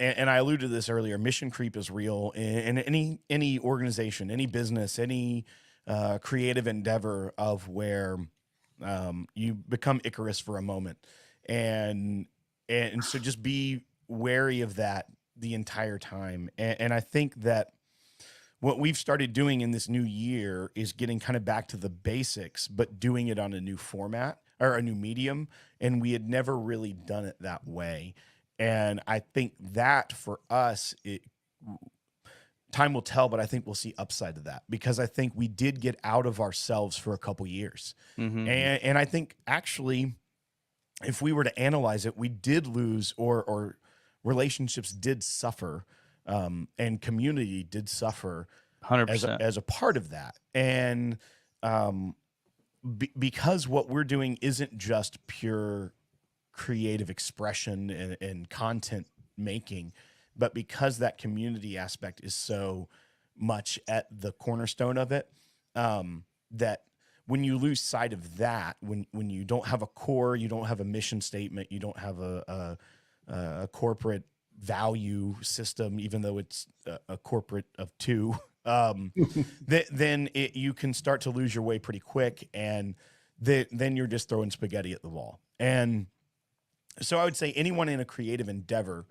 I alluded to this earlier, mission creep is real in any organization, any business, any creative endeavor of where you become Icarus for a moment, and so just be wary of that the entire time. And I think that what we've started doing in this new year is getting kind of back to the basics, but doing it on a new format or a new medium. And we had never really done it that way. And I think that for us, time will tell, but I think we'll see upside to that, because I think we did get out of ourselves for a couple years. Mm-hmm. And I think actually, if we were to analyze it, we did lose, or relationships did suffer, and community did suffer 100%. as a part of that. And because what we're doing isn't just pure creative expression and content making, but because that community aspect is so much at the cornerstone of it, that when you lose sight of that, when you don't have a core, you don't have a mission statement, you don't have a corporate value system, even though it's a corporate of two, then you can start to lose your way pretty quick, and then you're just throwing spaghetti at the wall. And so I would say anyone in a creative endeavor,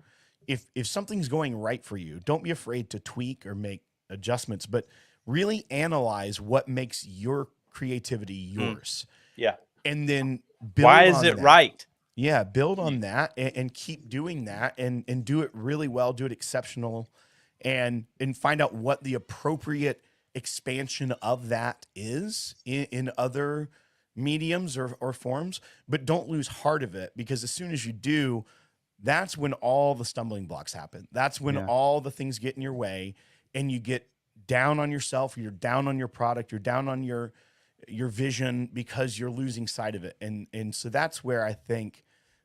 if something's going right for you, don't be afraid to tweak or make adjustments, but really analyze what makes your creativity yours. Yeah. And then build Why is on it that. right? Yeah, build on that and keep doing that, and do it really well, do it exceptional, and find out what the appropriate expansion of that is in other mediums or forms, but don't lose heart of it, because as soon as you do, that's when all the stumbling blocks happen. That's when all the things get in your way, and you get down on yourself, you're down on your product, you're down on your vision, because you're losing sight of it. And so that's where I think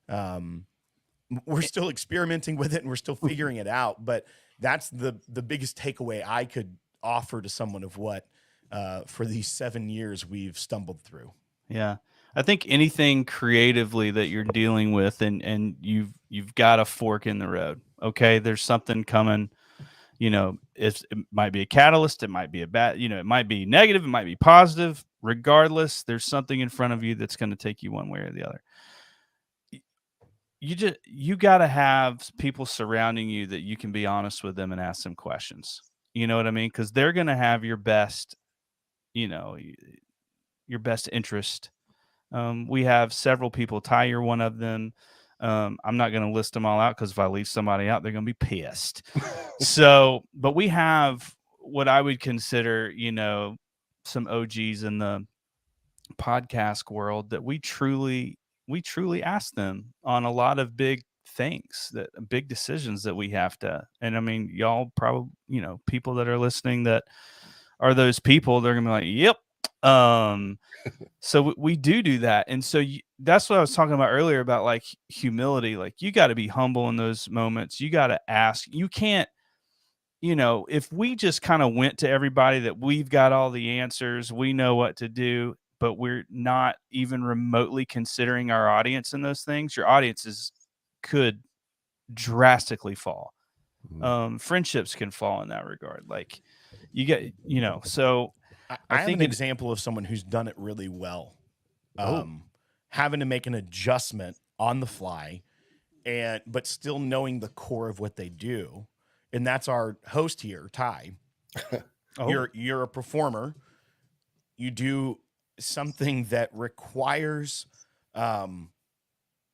we're still experimenting with it, and we're still figuring it out. But that's the biggest takeaway I could offer to someone of what for these 7 years we've stumbled through. Yeah. I think anything creatively that you're dealing with, and you've got a fork in the road. Okay. There's something coming, it might be a catalyst. It might be a bad, it might be negative. It might be positive. Regardless, there's something in front of you that's going to take you one way or the other. You got to have people surrounding you that you can be honest with them and ask them questions. You know what I mean? Because they're going to have your best, your best interest. We have several people. Ty, you're one of them. I'm not going to list them all out, because if I leave somebody out, they're going to be pissed. But we have what I would consider, some OGs in the podcast world that we truly ask them on a lot of big things, that big decisions that we have to. And I mean, y'all probably, people that are listening that are those people, they're gonna be like, yep. So we do that. And so that's what I was talking about earlier about, like, humility. Like, you got to be humble in those moments. You got to ask. You can't, if we just kind of went to everybody that we've got all the answers, we know what to do, but we're not even remotely considering our audience in those things, your audiences could drastically fall. Friendships can fall in that regard. Like, you get, so I think an example of someone who's done it really well, having to make an adjustment on the fly, but still knowing the core of what they do. And that's our host here, Ty. You're a performer. You do something that requires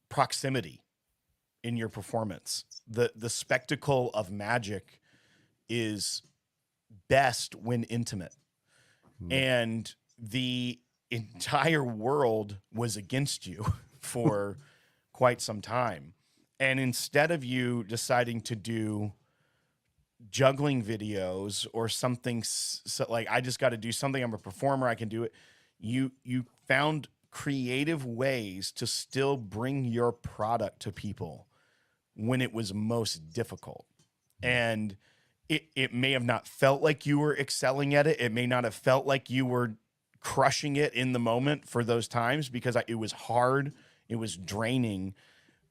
proximity in your performance. The spectacle of magic is best when intimate. And the entire world was against you for quite some time. And instead of you deciding to do juggling videos or something, like, I just got to do something, I'm a performer, I can do it, you found creative ways to still bring your product to people when it was most difficult. And it may have not felt like you were excelling at it. It may not have felt like you were crushing it in the moment for those times, because it was hard, it was draining,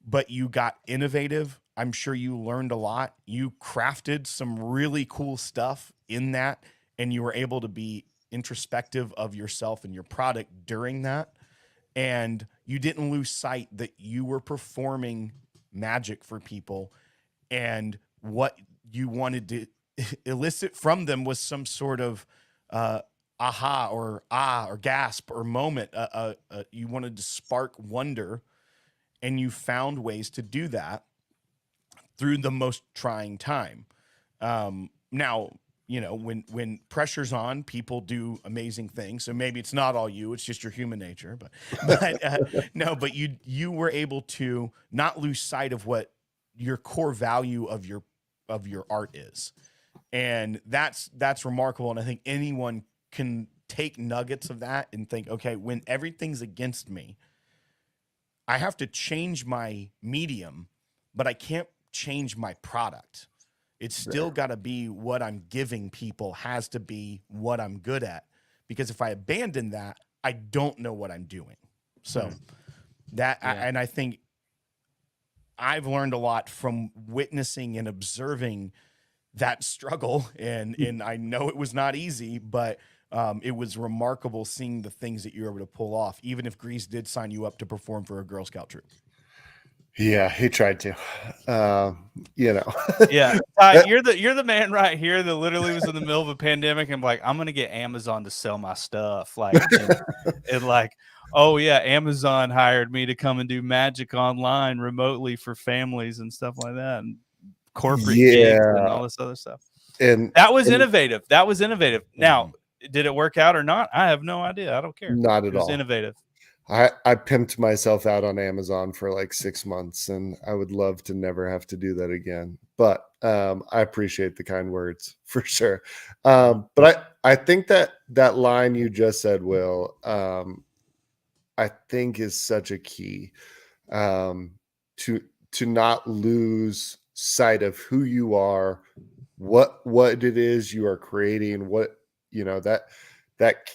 but you got innovative. I'm sure you learned a lot. You crafted some really cool stuff in that, and you were able to be introspective of yourself and your product during that. And you didn't lose sight that you were performing magic for people, and what you wanted to elicit from them was some sort of aha or gasp or moment. You wanted to spark wonder, and you found ways to do that through the most trying time. Now, when pressure's on, people do amazing things. So maybe it's not all you, it's just your human nature, but you were able to not lose sight of what your core value of your art is. And that's remarkable. And I think anyone can take nuggets of that and think, okay, when everything's against me, I have to change my medium, but I can't change my product. It's still got to be what I'm giving people, has to be what I'm good at. Because if I abandon that, I don't know what I'm doing. So I think I've learned a lot from witnessing and observing that struggle. And I know it was not easy, but it was remarkable seeing the things that you were able to pull off, even if Greeze did sign you up to perform for a Girl Scout troop. Yeah, he tried to. Yeah, Ty, you're the man right here that literally was in the middle of a pandemic and like, I'm gonna get Amazon to sell my stuff, like, and like, oh yeah, Amazon hired me to come and do magic online remotely for families and stuff like that, and corporate gigs and all this other stuff. And that was innovative. That was innovative. Now, did it work out or not? I have no idea. I don't care. Not at all. It was innovative. I pimped myself out on Amazon for like 6 months, and I would love to never have to do that again. But I appreciate the kind words for sure. But I think that line you just said, Will, I think is such a key to not lose sight of who you are, what it is you are creating, what that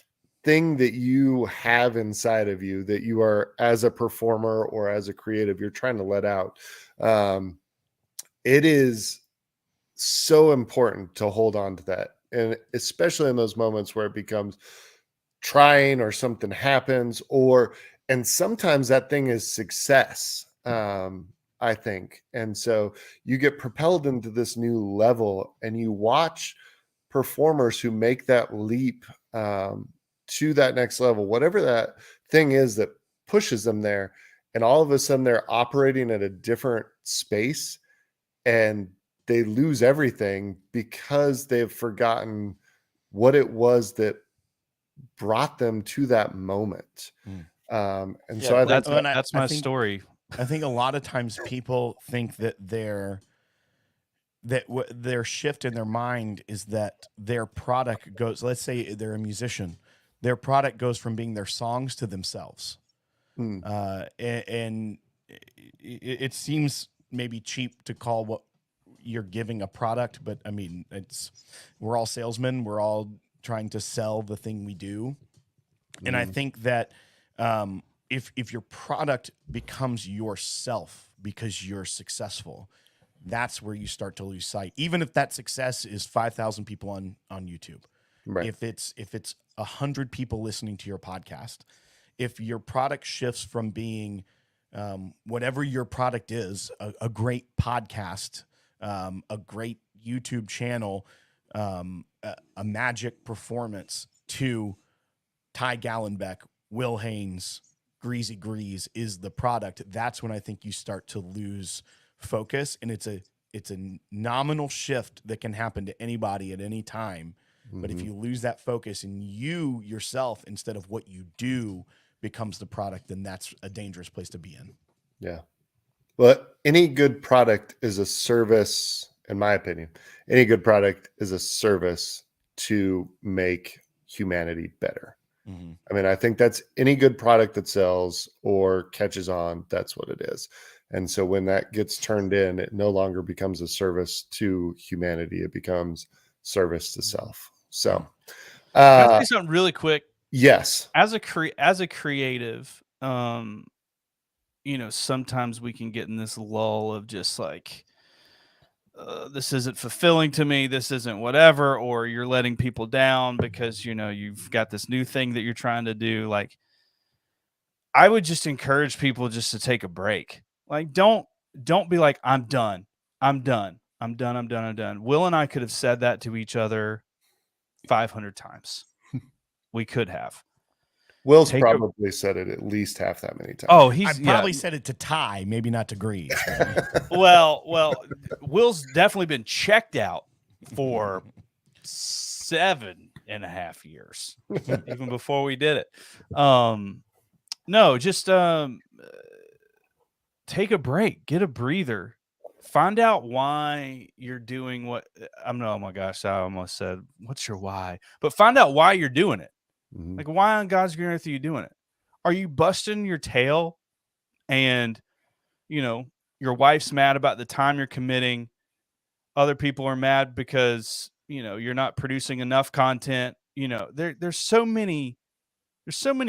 thing that you have inside of you that you are, as a performer or as a creative, you're trying to let out. It is so important to hold on to that. And especially in those moments where it becomes trying or something happens, and sometimes that thing is success, I think. And so you get propelled into this new level and you watch performers who make that leap to that next level, whatever that thing is that pushes them there. And all of a sudden they're operating at a different space and they lose everything because they've forgotten what it was that brought them to that moment. So I think that's my story. I think a lot of times people think that their shift in their mind is that their product goes, let's say they're a musician, their product goes from being their songs to themselves. And it seems maybe cheap to call what you're giving a product, but I mean, we're all salesmen. We're all trying to sell the thing we do. And I think that if your product becomes yourself because you're successful, that's where you start to lose sight. Even if that success is 5,000 people on YouTube, right? If it's 100 people listening to your podcast, if your product shifts from being whatever your product is, a great podcast, a great YouTube channel, a magic performance, to Ty Gallenbeck, Will Haynes, Greeze is the product, that's when I think you start to lose focus. And it's a nominal shift that can happen to anybody at any time. But if you lose that focus and you yourself, instead of what you do, becomes the product, then that's a dangerous place to be in. Yeah. Well, any good product is a service, in my opinion. Any good product is a service to make humanity better. I mean, I think that's any good product that sells or catches on, that's what it is. And so when that gets turned in, it no longer becomes a service to humanity. It becomes service to self. So can I say something really quick? Yes. As a creative, sometimes we can get in this lull of just like, this isn't fulfilling to me, this isn't whatever, or you're letting people down because you've got this new thing that you're trying to do. Like, I would just encourage people just to take a break. Like, don't be like, I'm done. Will and I could have said that to each other 500 times. We could have. Will's probably said it at least half that many times. Oh, I probably said it to Ty, maybe not to Greeze. well, Will's definitely been checked out for 7.5 years, even before we did it. No, just take a break, get a breather, find out why you're doing what oh my gosh, I almost said, what's your why? But find out why you're doing it. Mhm. Like, why on God's green earth are you doing it? Are you busting your tail and, your wife's mad about the time you're committing? Other people are mad because, you're not producing enough content. There's so many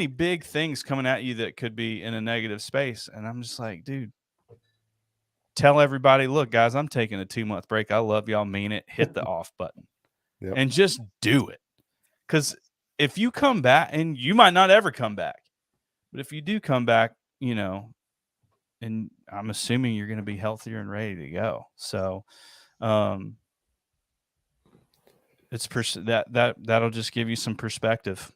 big things coming at you that could be in a negative space. And I'm just like, dude, tell everybody, look, guys, I'm taking a 2-month break. I love y'all, mean it. Hit the off button and just do it. Because if you come back, and you might not ever come back, but if you do come back, and I'm assuming you're going to be healthier and ready to go. So, it's that'll just give you some perspective,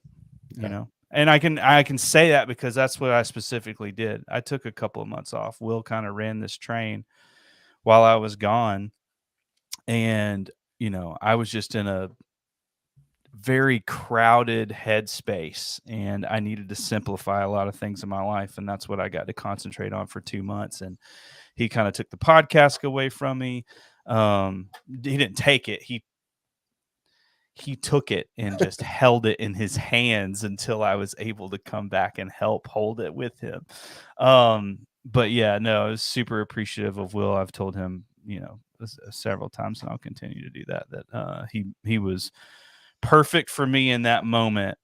And I can say that because that's what I specifically did. I took a couple of months off. Will kind of ran this train while I was gone, and I was just in a very crowded headspace, and I needed to simplify a lot of things in my life, and that's what I got to concentrate on for 2 months. And he kind of took the podcast away from me. He didn't take it. He took it and just held it in his hands until I was able to come back and help hold it with him. But yeah, no, I was super appreciative of Will. I've told him, several times, and I'll continue to do that he was perfect for me in that moment.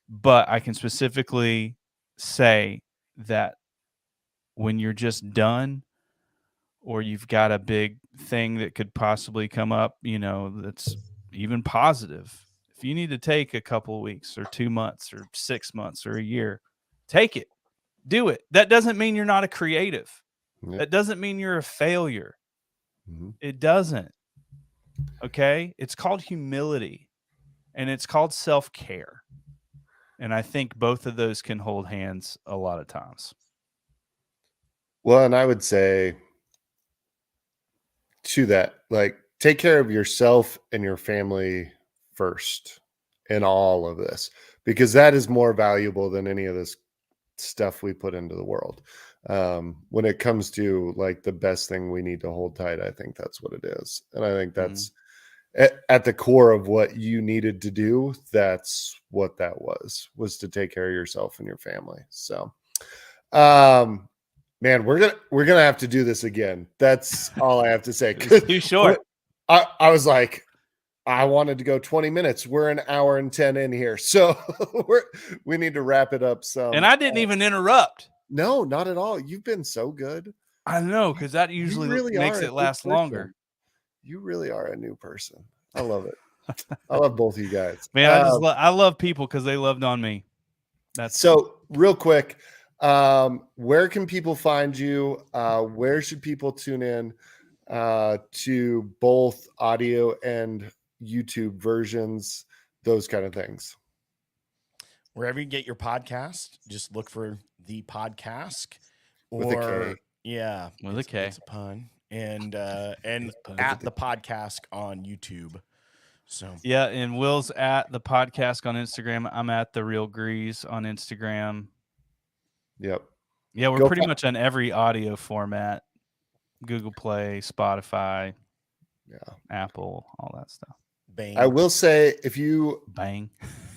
But I can specifically say that when you're just done, or you've got a big thing that could possibly come up, that's even positive, if you need to take a couple of weeks or 2 months or 6 months or a year, take it, do it. That doesn't mean you're not a creative. Yep. That doesn't mean you're a failure. Mm-hmm. It doesn't. Okay. It's called humility, and it's called self-care. And I think both of those can hold hands a lot of times. Well, and I would say to that, like, take care of yourself and your family first in all of this, because that is more valuable than any of this stuff we put into the world. When it comes to like the best thing we need to hold tight, I think that's what it is. And I think that's at the core of what you needed to do. That's what that was to take care of yourself and your family. So, man, we're gonna have to do this again. That's all I have to say. It's too short. I was like, I wanted to go 20 minutes. We're an hour and 10 in here, so we need to wrap it up some. And I didn't even interrupt. No, not at all. You've been so good. I know, because that usually really makes it last longer. You really are a new person. I love it. I love both of you guys. Man, I love people because they loved on me. That's so real quick. Where can people find you? Where should people tune in to both audio and YouTube versions, those kind of things? Wherever you get your podcast, just look for the Podcask, with a K. Yeah, with a K. It's a pun. And at the Podcask on YouTube. So yeah, and Will's at the Podcast on Instagram. I'm at the Real Greeze on Instagram. Yep. Yeah, we're pretty much on every audio format: Google Play, Spotify, Apple, all that stuff. Bang. I will say, if you Bang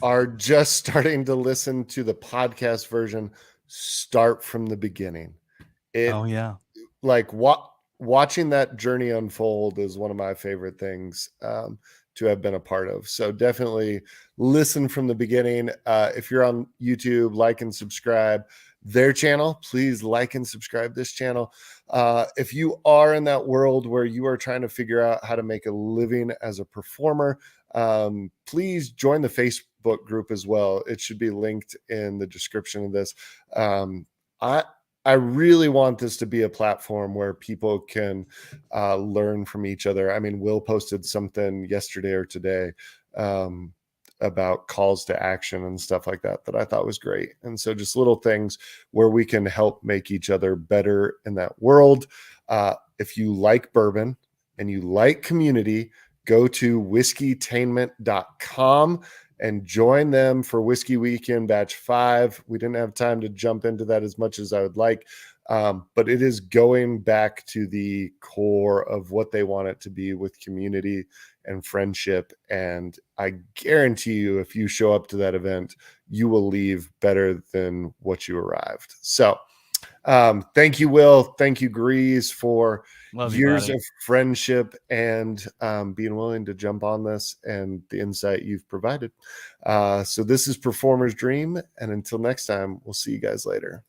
are just starting to listen to the podcast version, start from the beginning. Like watching that journey unfold is one of my favorite things to have been a part of. So definitely listen from the beginning. If you're on YouTube, like and subscribe their channel. Please like and subscribe this channel. If you are in that world where you are trying to figure out how to make a living as a performer, please join the Facebook group as well. It should be linked in the description of this. I really want this to be a platform where people can learn from each other. I mean, Will posted something yesterday or today about calls to action and stuff like that I thought was great. And so just little things where we can help make each other better in that world. If you like bourbon and you like community, go to whiskeytainment.com and join them for Whiskey Weekend Batch 5. We didn't have time to jump into that as much as I would like, but it is going back to the core of what they want it to be with community and friendship. And I guarantee you, if you show up to that event, you will leave better than what you arrived. So thank you, Will. Thank you, Greeze, for years of friendship and being willing to jump on this and the insight you've provided. So this is Performer's Dream. And until next time, we'll see you guys later.